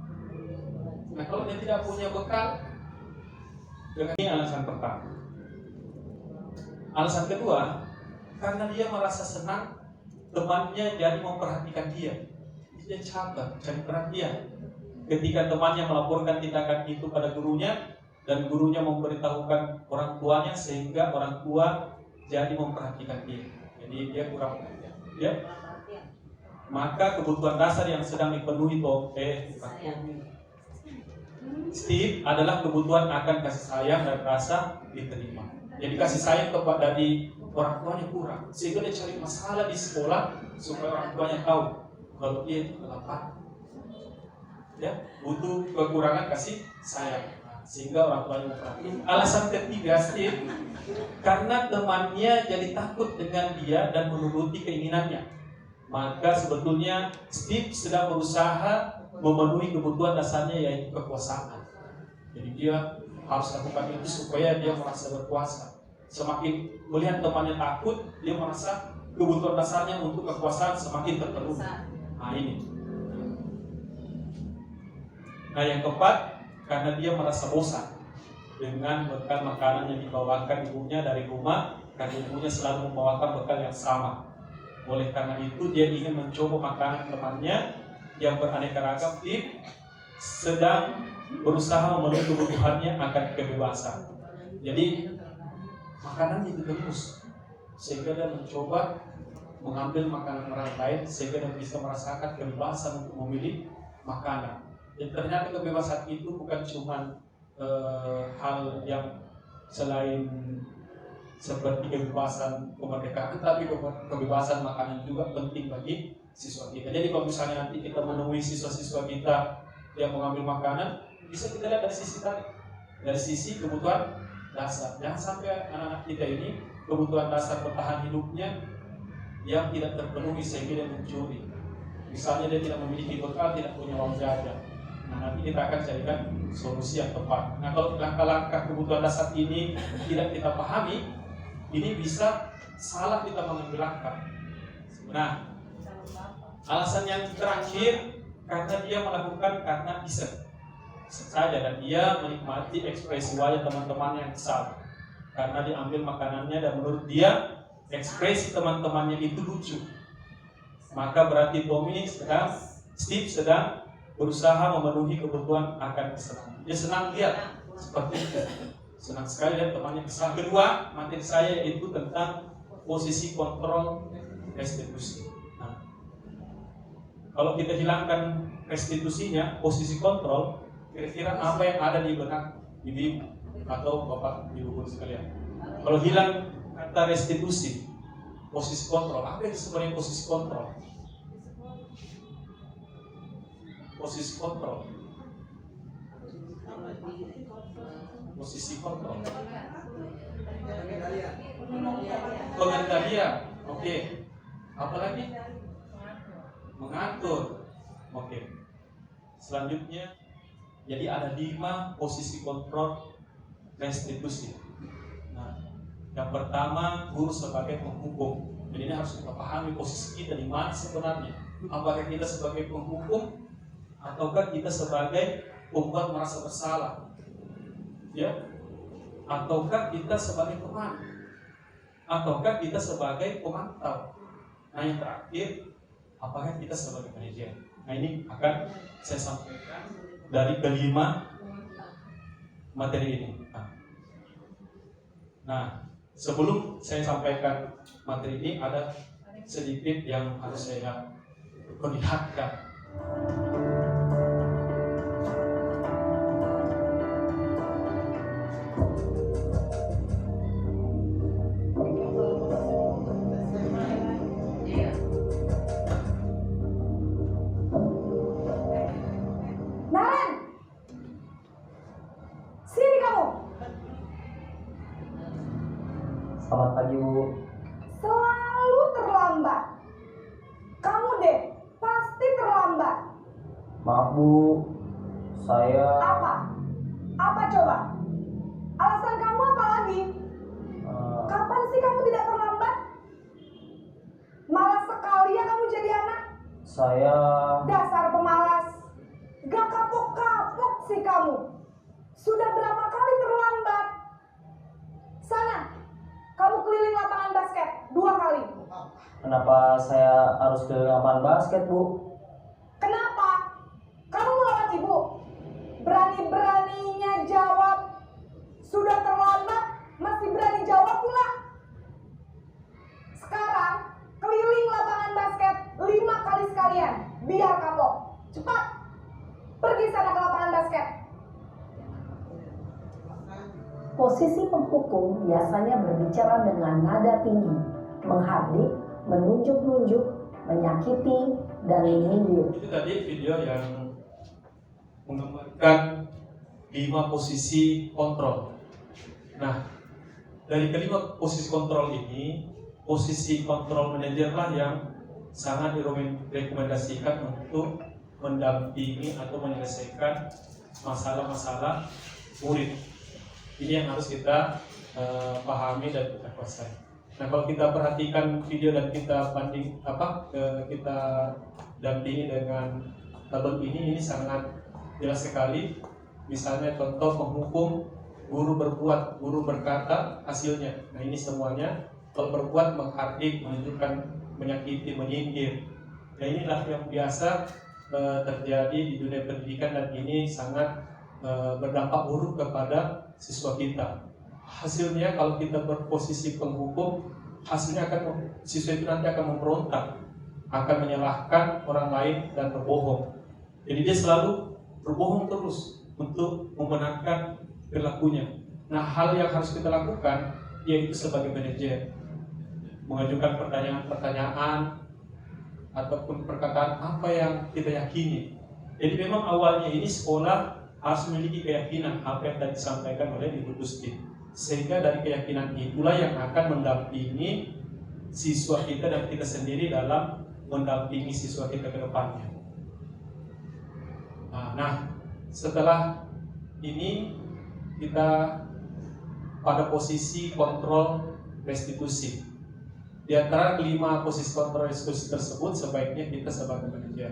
Nah, kalau dia tidak punya bekal, dengan ini alasan pertama. Alasan kedua, karena dia merasa senang temannya jadi memperhatikan dia. Dia catat, cari perhatian. Ketika temannya melaporkan tindakan itu pada gurunya dan gurunya memberitahukan orang tuanya, sehingga orang tua jadi memperhatikan dia. Jadi dia kurang perhatian. Ya? Maka kebutuhan dasar yang sedang dipenuhi oleh Steve adalah kebutuhan akan kasih sayang dan rasa diterima. Jadi kasih sayang dari orang tuanya kurang, sehingga dia cari masalah di sekolah supaya orang tuanya tahu kalau dia itu lapar, ya, butuh kekurangan kasih sayang, sehingga orang tuanya memperhatikan. Alasan ketiga Steve, karena temannya jadi takut dengan dia dan menuruti keinginannya. Maka sebetulnya Steve sedang berusaha memenuhi kebutuhan dasarnya, yaitu kekuasaan. Jadi dia harus lakukan itu supaya dia merasa berkuasa. Semakin melihat temannya takut, dia merasa kebutuhan dasarnya untuk kekuasaan semakin terpenuhi. Nah ini. Nah yang keempat, karena dia merasa bosan dengan bekal makanan yang dibawakan ibunya dari rumah, karena ibunya selalu membawakan bekal yang sama. Oleh karena itu dia ingin mencoba makanan temannya yang beraneka ragam, sedang berusaha memenuhi kebutuhannya akan kebebasan. Jadi makanannya ditemus sehingga dia mencoba mengambil makanan orang lain sehingga dia bisa merasakan kebebasan untuk memilih makanan. Dan ternyata kebebasan itu bukan cuma hal yang selain seperti kebebasan kemerdekaan, tapi kebebasan makanan juga penting bagi siswa kita. Jadi kalau misalnya nanti kita menemui siswa-siswa kita yang mengambil makanan, bisa kita lihat dari sisi tadi, dari sisi kebutuhan dasar. Jangan sampai anak-anak kita ini kebutuhan dasar bertahan hidupnya yang tidak terpenuhi sehingga dia mencuri. Misalnya dia tidak memiliki bekal, tidak punya uang jajan. Nah nanti kita akan carikan solusi yang tepat. Nah kalau langkah-langkah kebutuhan dasar ini tidak kita pahami, ini bisa salah kita mengambil langkah. Nah alasan yang terakhir, karena dia melakukan karena iseng saja dan dia menikmati ekspresi wajah teman-teman yang kesal karena diambil makanannya dan menurut dia ekspresi teman-temannya itu lucu. Maka berarti Steve sedang berusaha memenuhi kebutuhan akan kesenangan. Dia senang lihat seperti itu, senang sekali lihat temannya kesal. Kedua, materi saya itu tentang posisi kontrol restitusi. Nah, kalau kita hilangkan restitusinya, posisi kontrol, kira-kira apa yang ada di benak ibu atau bapak ibu guru sekalian? Kalau hilang kata restitusi, posisi kontrol, apa yang sebenarnya posisi kontrol? Posisi kontrol. Posisi kontrol. Pengendalian. Oke. Apa lagi? Mengatur. Oke. Selanjutnya, jadi ada 5 posisi kontrol restitusi. Nah, yang pertama, guru sebagai penghukum. Jadi ini harus kita pahami posisi kita di mana sebenarnya. Apakah kita sebagai penghukum ataukah kita sebagai pembuat merasa bersalah, ya? Ataukah kita sebagai teman? Ataukah kita sebagai pemantau? Nah yang terakhir, apakah kita sebagai manajer? Nah ini akan saya sampaikan dari kelima materi ini. Nah sebelum saya sampaikan materi ini ada sedikit yang harus saya perlihatkan. Selamat pagi, Bu. Selalu terlambat. Kamu deh, pasti terlambat. Maaf, Bu. Saya... Apa? Apa coba? Alasan kamu apa lagi? Kapan sih kamu tidak terlambat? Malas sekali ya kamu jadi anak. Saya... Dasar pemalas. Gak kapok-kapok sih kamu. Sudah berapa kali terlambat? Sana, kamu keliling lapangan basket 2 kali. Kenapa saya harus ke lapangan basket, Bu? Kenapa? Kamu melawan ibu. Berani-beraninya jawab. Sudah terlambat, masih berani jawab pula. Sekarang, keliling lapangan basket 5 kali sekalian. Biar kapok. Cepat. Pergi sana ke lapangan basket. Posisi penghukum biasanya berbicara dengan nada tinggi, menghardik, menunjuk-nunjuk, menyakiti, dan menyindir. Itu tadi video yang menggambarkan 5 posisi kontrol. Nah, dari kelima posisi kontrol ini, posisi kontrol manajerlah yang sangat direkomendasikan untuk mendampingi atau menyelesaikan masalah-masalah murid. Ini yang harus kita pahami dan kita kuasai. Nah, kalau kita perhatikan video dan kita kita dampingi dengan tabel ini sangat jelas sekali. Misalnya contoh penghukum, guru berbuat, guru berkata, hasilnya. Nah, ini semuanya kalau berbuat menghardik, menunjukkan, menyakiti, menyindir. Nah, inilah yang biasa terjadi di dunia pendidikan dan ini sangat berdampak buruk kepada siswa kita. Hasilnya kalau kita berposisi penghukum, hasilnya siswa itu nanti akan memberontak, akan menyalahkan orang lain dan berbohong. Jadi dia selalu berbohong terus untuk membenarkan perilakunya. Nah, hal yang harus kita lakukan yaitu sebagai manajer mengajukan pertanyaan-pertanyaan ataupun perkataan apa yang kita yakini. Jadi memang awalnya ini sekolah harus memiliki keyakinan apa yang tadi disampaikan oleh Ibu Gusti, sehingga dari keyakinan itulah yang akan mendampingi siswa kita dan kita sendiri dalam mendampingi siswa kita ke depannya. Nah, setelah ini kita pada posisi kontrol restitusi. Di antara kelima posisi kontrol restitusi tersebut sebaiknya kita sebagai manajer.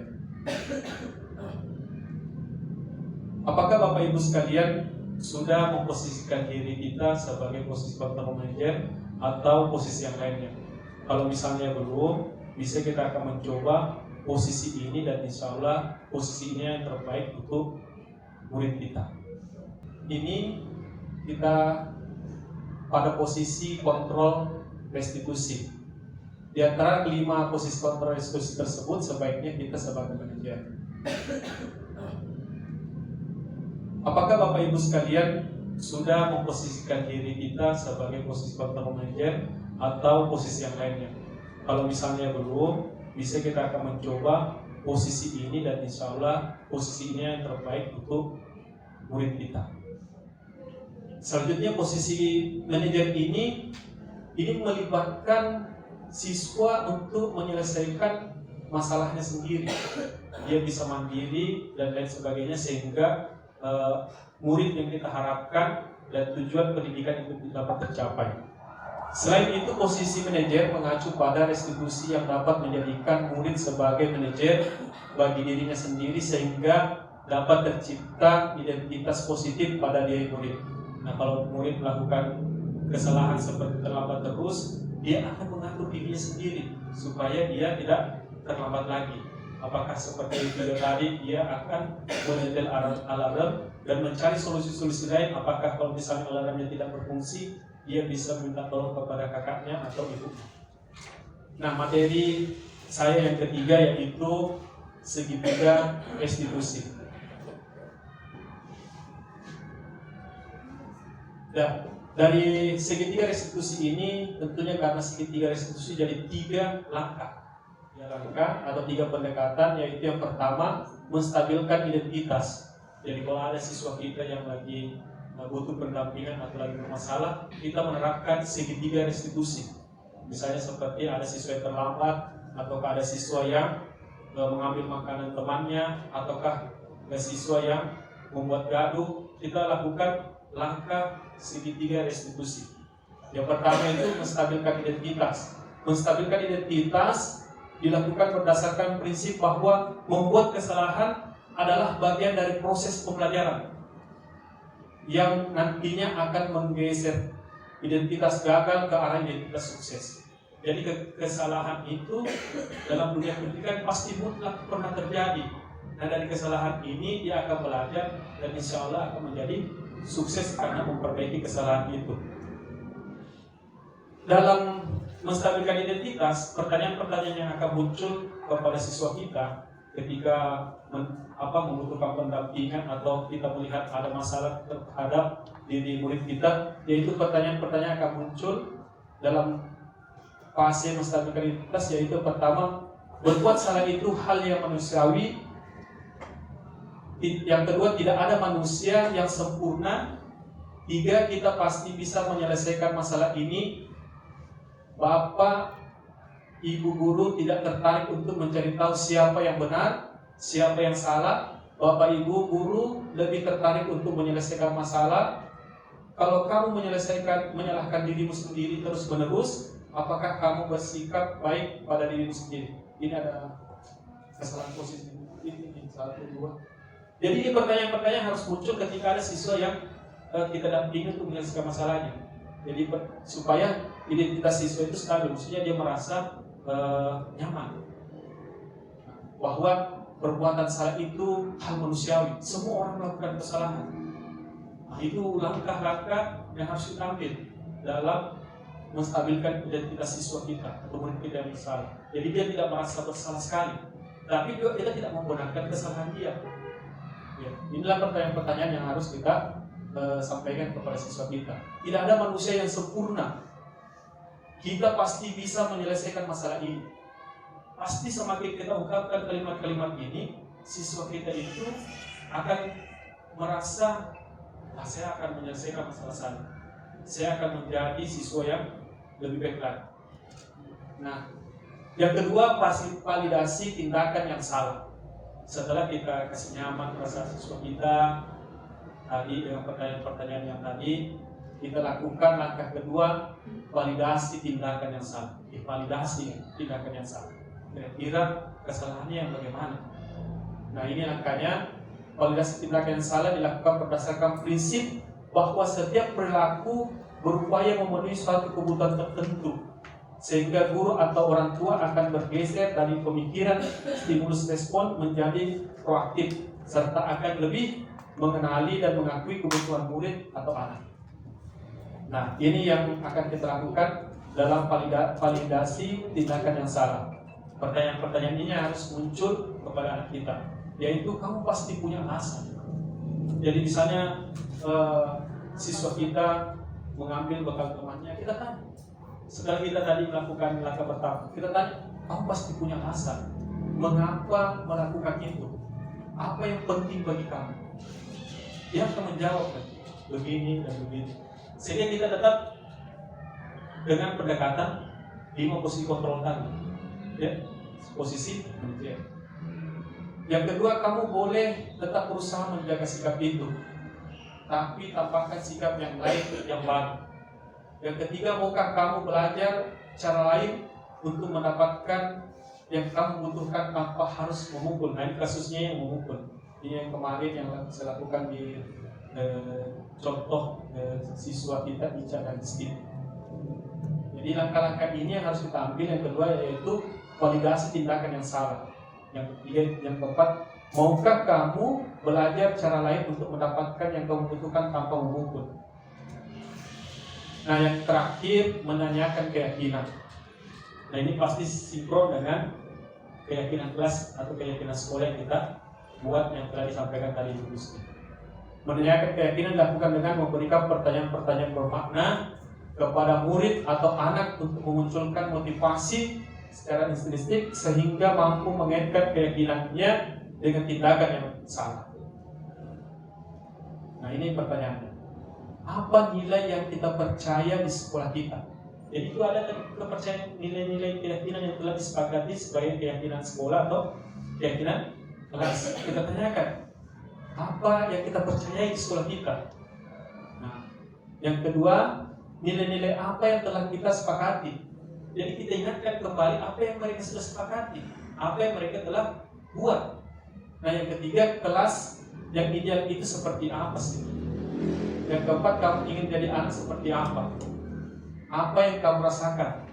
Apakah Bapak Ibu sekalian sudah memposisikan diri kita sebagai posisi kontrol manajer atau posisi yang lainnya? Kalau misalnya belum, bisa kita akan mencoba posisi ini dan insya Allah posisi ini yang terbaik untuk murid kita. Ini kita pada posisi kontrol restitusi. Di antara kelima posisi kontrol restitusi tersebut sebaiknya kita sebagai manajer. Apakah Bapak Ibu sekalian sudah memposisikan diri kita sebagai posisi kontrol manajer atau posisi yang lainnya? Kalau misalnya belum, bisa kita akan mencoba posisi ini dan insya Allah posisi ini yang terbaik untuk murid kita. Selanjutnya posisi manajer ini melibatkan siswa untuk menyelesaikan masalahnya sendiri. Dia bisa mandiri dan lain sebagainya sehingga murid yang kita harapkan dan tujuan pendidikan itu dapat tercapai. Selain itu, posisi manajer mengacu pada restitusi yang dapat menjadikan murid sebagai manajer bagi dirinya sendiri sehingga dapat tercipta identitas positif pada diri murid. Nah, kalau murid melakukan kesalahan seperti terlambat terus, dia akan mengatur dirinya sendiri supaya dia tidak terlambat lagi. Apakah seperti video tadi dia akan menyetel alarm dan mencari solusi-solusi lain. Apakah kalau misalnya alarmnya tidak berfungsi, dia bisa minta tolong kepada kakaknya atau ibunya. Nah, materi saya yang ketiga yaitu segitiga restitusi. Dan dari segitiga restitusi ini tentunya karena segitiga restitusi jadi 3 langkah. Atau 3 pendekatan, yaitu yang pertama menstabilkan identitas. Jadi kalau ada siswa kita yang lagi butuh pendampingan atau lagi bermasalah, kita menerapkan segitiga restitusi. Misalnya seperti ada siswa yang terlambat, ataukah ada siswa yang mengambil makanan temannya, ataukah ada siswa yang membuat gaduh, kita lakukan langkah segitiga restitusi. Yang pertama itu menstabilkan identitas. Menstabilkan identitas dilakukan berdasarkan prinsip bahwa membuat kesalahan adalah bagian dari proses pembelajaran yang nantinya akan menggeser identitas gagal ke arah identitas sukses. Jadi kesalahan itu dalam dunia pendidikan pasti mutlak pernah terjadi. Nah, dari kesalahan ini dia akan belajar dan insya Allah akan menjadi sukses karena memperbaiki kesalahan itu. Dalam menstabilkan identitas, pertanyaan-pertanyaan yang akan muncul kepada siswa kita ketika membutuhkan pendampingan atau kita melihat ada masalah terhadap diri murid kita, yaitu pertanyaan-pertanyaan akan muncul dalam fase menstabilkan identitas, yaitu pertama, berbuat salah itu hal yang manusiawi. Yang kedua, tidak ada manusia yang sempurna. 3, kita pasti bisa menyelesaikan masalah ini. Bapak, Ibu guru tidak tertarik untuk mencari tahu siapa yang benar, siapa yang salah. Bapak Ibu guru lebih tertarik untuk menyelesaikan masalah. Kalau kamu menyalahkan dirimu sendiri terus menerus, Apakah kamu bersikap baik pada dirimu sendiri? Ini ada kesalahan posisi ini 1, 2. Jadi ini pertanyaan-pertanyaan harus muncul ketika ada siswa yang kita dampingi untuk menyelesaikan masalahnya. Jadi supaya identitas siswa itu stabil, maksudnya dia merasa nyaman bahwa perbuatan salah itu hal manusiawi. Semua orang melakukan kesalahan. Nah, itu langkah-langkah yang harus kita ambil dalam menstabilkan identitas siswa kita atau murid kita yang salah. Jadi dia tidak merasa bersalah sekali, tapi juga kita tidak membenarkan kesalahan dia. Ya, inilah pertanyaan-pertanyaan yang harus kita sampaikan kepada siswa kita. Tidak ada manusia yang sempurna. Kita pasti bisa menyelesaikan masalah ini. Pasti semakin kita ungkapkan kalimat-kalimat ini, siswa kita itu akan merasa, saya akan menyelesaikan masalah saya akan menjadi siswa yang lebih baik lagi. Nah, yang kedua, validasi tindakan yang salah. Setelah kita kasih nyaman rasa siswa kita tadi dengan pertanyaan-pertanyaan yang tadi, kita lakukan langkah kedua, validasi tindakan yang salah. Validasi tindakan yang salah. Kira-kira kesalahannya yang bagaimana? Nah, ini angkanya validasi tindakan yang salah dilakukan berdasarkan prinsip bahwa setiap perilaku berupaya memenuhi suatu kebutuhan tertentu, sehingga guru atau orang tua akan bergeser dari pemikiran stimulus respon menjadi proaktif, serta akan lebih mengenali dan mengakui kebutuhan murid atau anak. Nah, ini yang akan kita lakukan dalam validasi tindakan yang salah. Pertanyaan-pertanyaan ini harus muncul kepada anak kita, yaitu kamu pasti punya alasan. Jadi misalnya siswa kita mengambil bekal temannya, kita tanya. Setelah kita tadi melakukan langkah pertama, kita tanya, kamu pasti punya alasan mengapa melakukan itu? Apa yang penting bagi kamu? Dia akan menjawab begini dan begini. Sehingga kita tetap dengan pendekatan 5 posisi kontrol tadi, ya, posisi ya. Yang kedua, kamu boleh tetap berusaha menjaga sikap itu, tapi tampakkan sikap yang lain yang baru. Yang ketiga, maukah kamu belajar cara lain untuk mendapatkan yang kamu butuhkan tanpa harus memukul? Nah, ini kasusnya yang memukul. Ini yang kemarin yang saya lakukan di contoh siswa kita Ica dan Steve. Jadi langkah-langkah ini yang harus kita ambil. Yang kedua yaitu validasi tindakan yang salah. Yang ketiga, yang keempat, maukah kamu belajar cara lain untuk mendapatkan yang kamu butuhkan tanpa memukul? Nah, yang terakhir, menanyakan keyakinan. Nah, ini pasti sinkron dengan keyakinan kelas atau keyakinan sekolah yang kita buat yang telah disampaikan tadi di buku. Menanyakan keyakinan dilakukan dengan memberikan pertanyaan-pertanyaan bermakna kepada murid atau anak untuk memunculkan motivasi secara instinktif sehingga mampu mengaitkan keyakinannya dengan tindakan yang salah. Nah, ini pertanyaannya. Apa nilai yang kita percaya di sekolah kita? Jadi itu ada kepercayaan nilai-nilai keyakinan yang telah disepakati sebagai keyakinan sekolah atau keyakinan kelas. Kita tanyakan, apa yang kita percayai di sekolah kita? Nah, yang kedua, nilai-nilai apa yang telah kita sepakati. Jadi kita ingatkan kembali apa yang mereka sudah sepakati, apa yang mereka telah buat. Nah, yang ketiga, kelas yang ideal itu seperti apa sih? Yang keempat, kamu ingin jadi anak seperti apa? Apa yang kamu rasakan?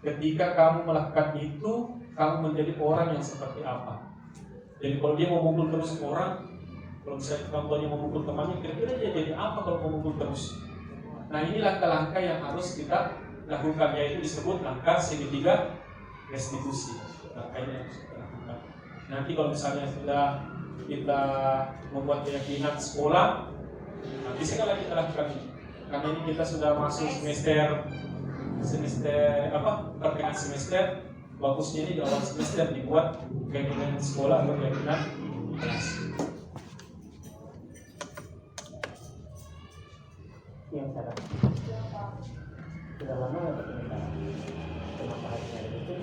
Ketika kamu melakukan itu, kamu menjadi orang yang seperti apa? Jadi kalau dia memukul terus orang, kalau misalnya contohnya memukul temannya, kira-kira dia jadi apa kalau memukul terus? Nah, ini langkah-langkah yang harus kita lakukan, yaitu disebut langkah segitiga restitusi. Langkah ini harus kita lakukan. Nanti kalau misalnya sudah kita membuat keyakinan sekolah, nanti sekali kita lakukan ini. Karena ini kita sudah masuk semester pertengahan semester, bagusnya ini di awal semester dibuat keyakinan sekolah atau keyakinan kelas. Yang salah. Sudah lama nggak bertemu? Kenapa hatinya ada itu?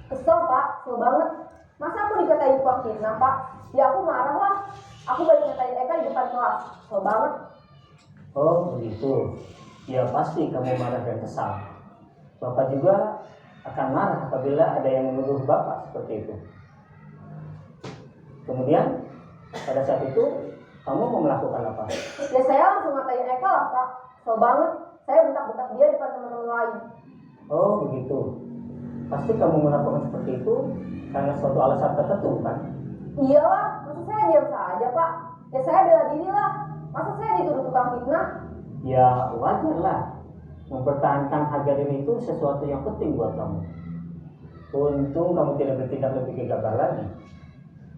Kesel Pak, kesel banget. Masa aku dikatain tukang fitnah Pak? Ya aku marah lah. Aku balik ngatain Eka di depan kelas. Kesel banget. Oh begitu. Ya pasti kamu marah dan kesal. Bapak juga akan marah apabila ada yang menuduh Bapak seperti itu. Kemudian pada saat itu kamu mau melakukan apa? Ya saya langsung ngatain Eka lah Pak. So banget, saya bentak-bentak dia depan teman-teman lain. Oh begitu. Pasti kamu melakukan seperti itu karena suatu alasan tertentu kan? Iyalah, masa saya diam saja Pak? Ya saya bela diri lah. Masa saya dituduh tukang fitnah? Ya wajar lah. Mempertahankan harga diri itu sesuatu yang penting buat kamu. Untung kamu tidak bertindak lebih gegabah lagi.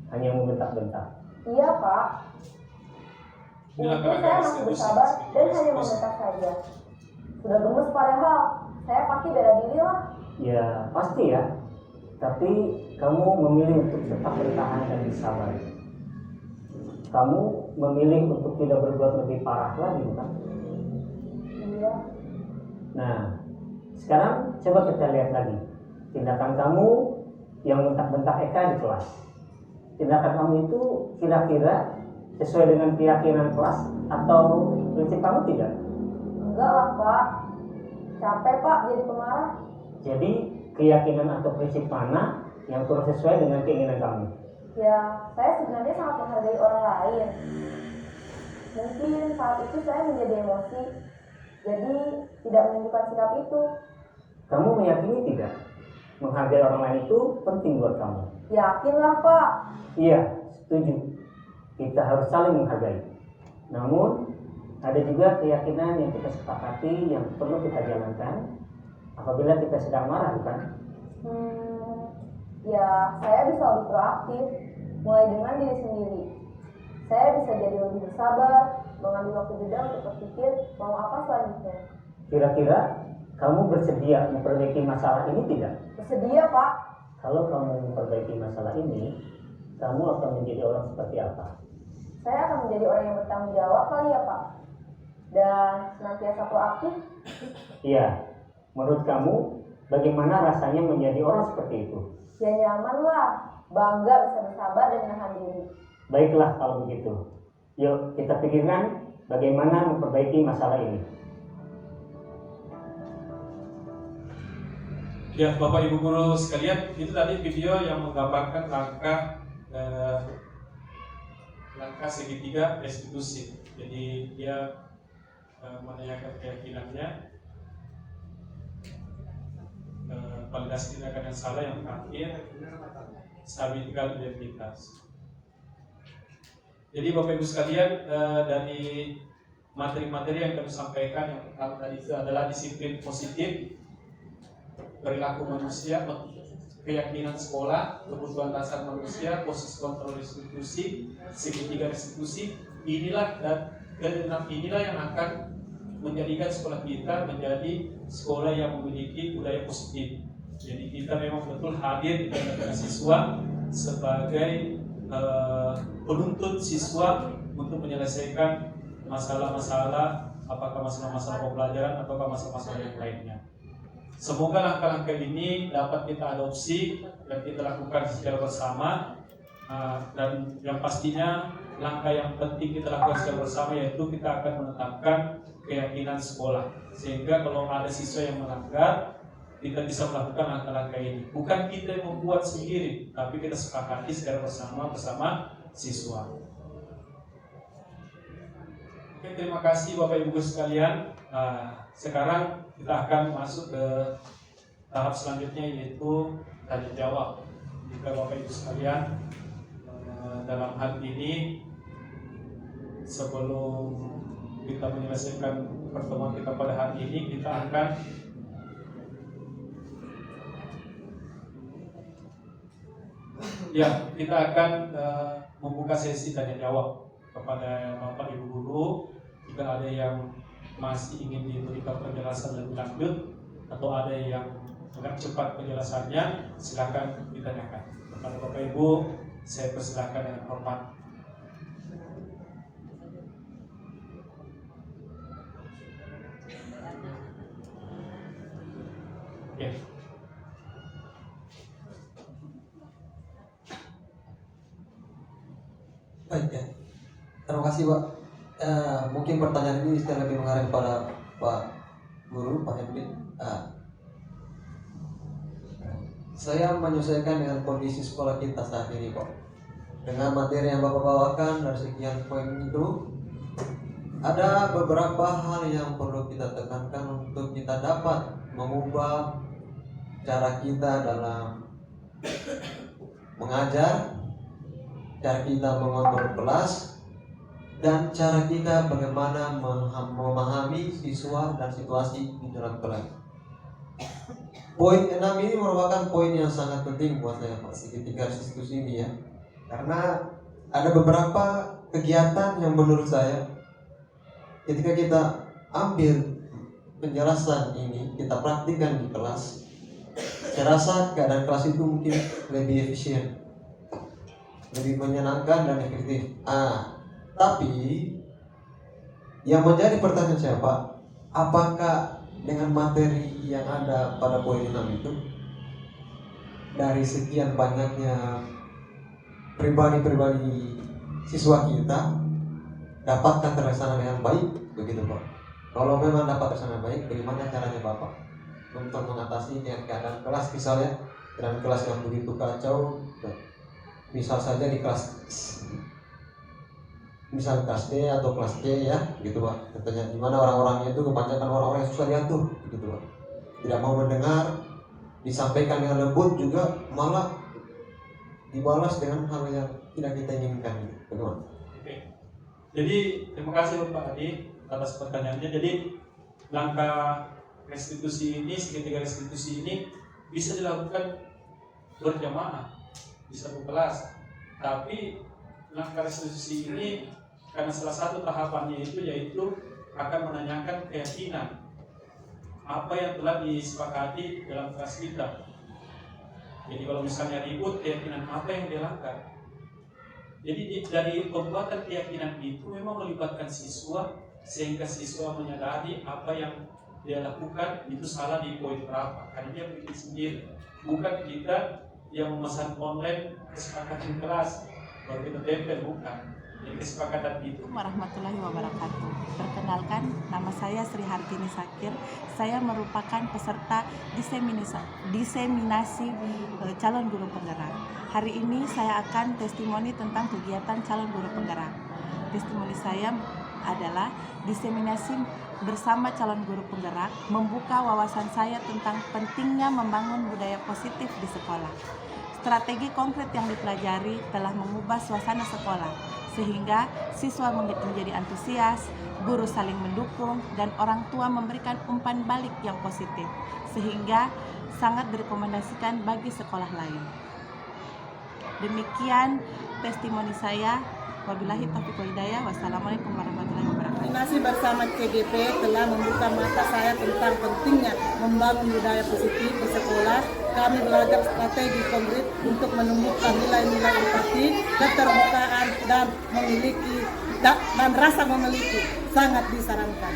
Hanya membentak-bentak. Iya Pak. Mungkin saya masih bersabar dan hanya membentak saja. Sudah gemes padahal. Saya pasti bela diri lah. Ya pasti ya. Tapi kamu memilih untuk tetap bertahan dan bersabar. Kamu memilih untuk tidak berbuat lebih parah lagi, bukan? Iya. Nah, sekarang coba kita lihat lagi tindakan kamu yang bentak-bentak Eka di kelas. Tindakan kamu itu kira-kira sesuai dengan keyakinan kelas atau prinsip kamu tidak? Enggak lah Pak. Capek Pak jadi pemarah. Jadi keyakinan atau prinsip mana yang kurang sesuai dengan keinginan kamu? Ya, saya sebenarnya sangat menghargai orang lain. Mungkin saat itu saya menjadi emosi, jadi tidak menunjukkan sikap itu. Kamu meyakini tidak? Menghargai orang lain itu penting buat kamu. Yakinlah Pak. Iya, setuju. Kita harus saling menghargai. Namun, ada juga keyakinan yang kita sepakati yang perlu kita jalankan apabila kita sedang marah, bukan? Ya, saya bisa lebih proaktif, mulai dengan diri sendiri. Saya bisa jadi lebih bersabar, mengambil waktu jeda untuk berpikir mau apa selanjutnya. Kira-kira kamu bersedia memperbaiki masalah ini tidak? Bersedia Pak. Kalau kamu memperbaiki masalah ini, kamu akan menjadi orang seperti apa? Saya akan menjadi orang yang bertanggung jawab kali ya Pak. Dan senantiasa proaktif. Iya, menurut kamu bagaimana rasanya menjadi orang seperti itu? Ya nyaman lah, bangga bisa bersabar dan menahan diri. Baiklah kalau begitu. Yuk kita pikirkan bagaimana memperbaiki masalah ini. Ya Bapak Ibu Guru sekalian, itu tadi video yang menggambarkan langkah segitiga restitusi. Jadi dia menanyakan keyakinannya, validasi tindakan yang salah, yang terakhir stabilitas identitas. Jadi Bapak Ibu sekalian, dari materi-materi yang kami sampaikan, yang pertama tadi itu adalah disiplin positif, perilaku manusia, keyakinan sekolah, kebutuhan dasar manusia, posisi kontrol restitusi, segitiga restitusi. Inilah dan keenam inilah yang akan menjadikan sekolah kita menjadi sekolah yang memiliki budaya positif. Jadi kita memang betul hadir di tengah-tengah siswa sebagai penuntut siswa untuk menyelesaikan masalah-masalah, apakah masalah-masalah pembelajaran ataukah masalah-masalah yang lainnya. Semoga langkah-langkah ini dapat kita adopsi dan kita lakukan secara bersama, dan yang pastinya langkah yang penting kita lakukan secara bersama yaitu kita akan menetapkan keyakinan sekolah, sehingga kalau ada siswa yang melanggar, kita bisa melakukan langkah-langkah ini. Bukan kita yang membuat sendiri, tapi kita sepakati secara bersama siswa. Oke, terima kasih Bapak Ibu sekalian. Sekarang kita akan masuk ke tahap selanjutnya, yaitu tanya jawab. Jika Bapak Ibu sekalian dalam hal ini, sebelum kita menyelesaikan pertemuan kita pada hari ini, kita akan membuka sesi tanya jawab kepada Bapak Ibu Guru. Jika ada yang masih ingin diberikan penjelasan lebih lanjut atau ada yang agak cepat penjelasannya, silakan ditanyakan kepada Bapak Ibu. Saya persilakan dengan hormat. Oke. Baik ya, terima kasih Pak. Mungkin pertanyaan ini lebih mengarah kepada Pak Guru, Pak Henry. saya menyesuaikan dengan kondisi sekolah kita saat ini kok. Dengan materi yang Bapak bawakan dari sekian poin itu, ada beberapa hal yang perlu kita tekankan untuk kita dapat mengubah cara kita dalam mengajar, cara kita mengontrol kelas, dan cara kita bagaimana memahami siswa dan situasi di dalam kelas. Poin 6 ini merupakan poin yang sangat penting buat saya Pak, segitiga diskusi ini ya. Karena ada beberapa kegiatan yang menurut saya ketika kita ambil penjelasan ini, kita praktikkan di kelas, saya rasa keadaan kelas itu mungkin lebih efisien, lebih menyenangkan dan efektif. Tapi yang menjadi pertanyaan saya Pak, apakah dengan materi yang ada pada poin 6 itu, dari sekian banyaknya pribadi-pribadi siswa kita dapatkah terlaksana dengan baik, begitu Pak? Kalau memang dapat terlaksana baik, bagaimana caranya Bapak untuk mengatasi keadaan kelas, misalnya keadaan kelas yang begitu kacau, misal saja di kelas misal kelas D atau kelas C ya, gitu Pak. Tentunya di mana orang-orangnya itu kebanyakan orang-orang yang susah diatur, gitu Pak. Tidak mau mendengar, disampaikan dengan lembut juga malah dibalas dengan hal yang tidak kita inginkan, gitu. Bagaimana? Oke. Jadi terima kasih Pak Adi atas pertanyaannya. Jadi langkah restitusi ini, segitiga restitusi ini bisa dilakukan berjamaah di satu kelas. Tapi langkah restitusi ini karena salah satu tahapannya itu yaitu akan menanyakan keyakinan apa yang telah disepakati dalam kelas kita. Jadi kalau misalnya ribut, keyakinan apa yang dilanggar. Jadi dari pembuatan keyakinan itu memang melibatkan siswa, sehingga siswa menyadari apa yang dia lakukan itu salah di poin berapa, karena dia bikin sendiri. Bukan kita yang memesan online kesepakatan kelas baru kita tempel, bukan. Jadi kesepakatan itu. Warahmatullahi wabarakatuh. Perkenalkan, nama saya Sri Hartini Sakir. Saya merupakan peserta diseminasi calon guru penggerak. Hari ini saya akan testimoni tentang kegiatan calon guru penggerak. Testimoni saya adalah diseminasi bersama calon guru penggerak, membuka wawasan saya tentang pentingnya membangun budaya positif di sekolah. Strategi konkret yang dipelajari telah mengubah suasana sekolah, sehingga siswa menjadi antusias, guru saling mendukung, dan orang tua memberikan umpan balik yang positif, sehingga sangat direkomendasikan bagi sekolah lain. Demikian testimoni saya. Wabillahi taufiq wal hidayah. Wassalamualaikum warahmatullahi wabarakatuh. Koordinasi bersama CGP telah membuka mata saya tentang pentingnya membangun budaya positif di sekolah. Kami belajar strategi konkret untuk menumbuhkan nilai-nilai empati, keterbukaan, dan rasa memiliki sangat disarankan.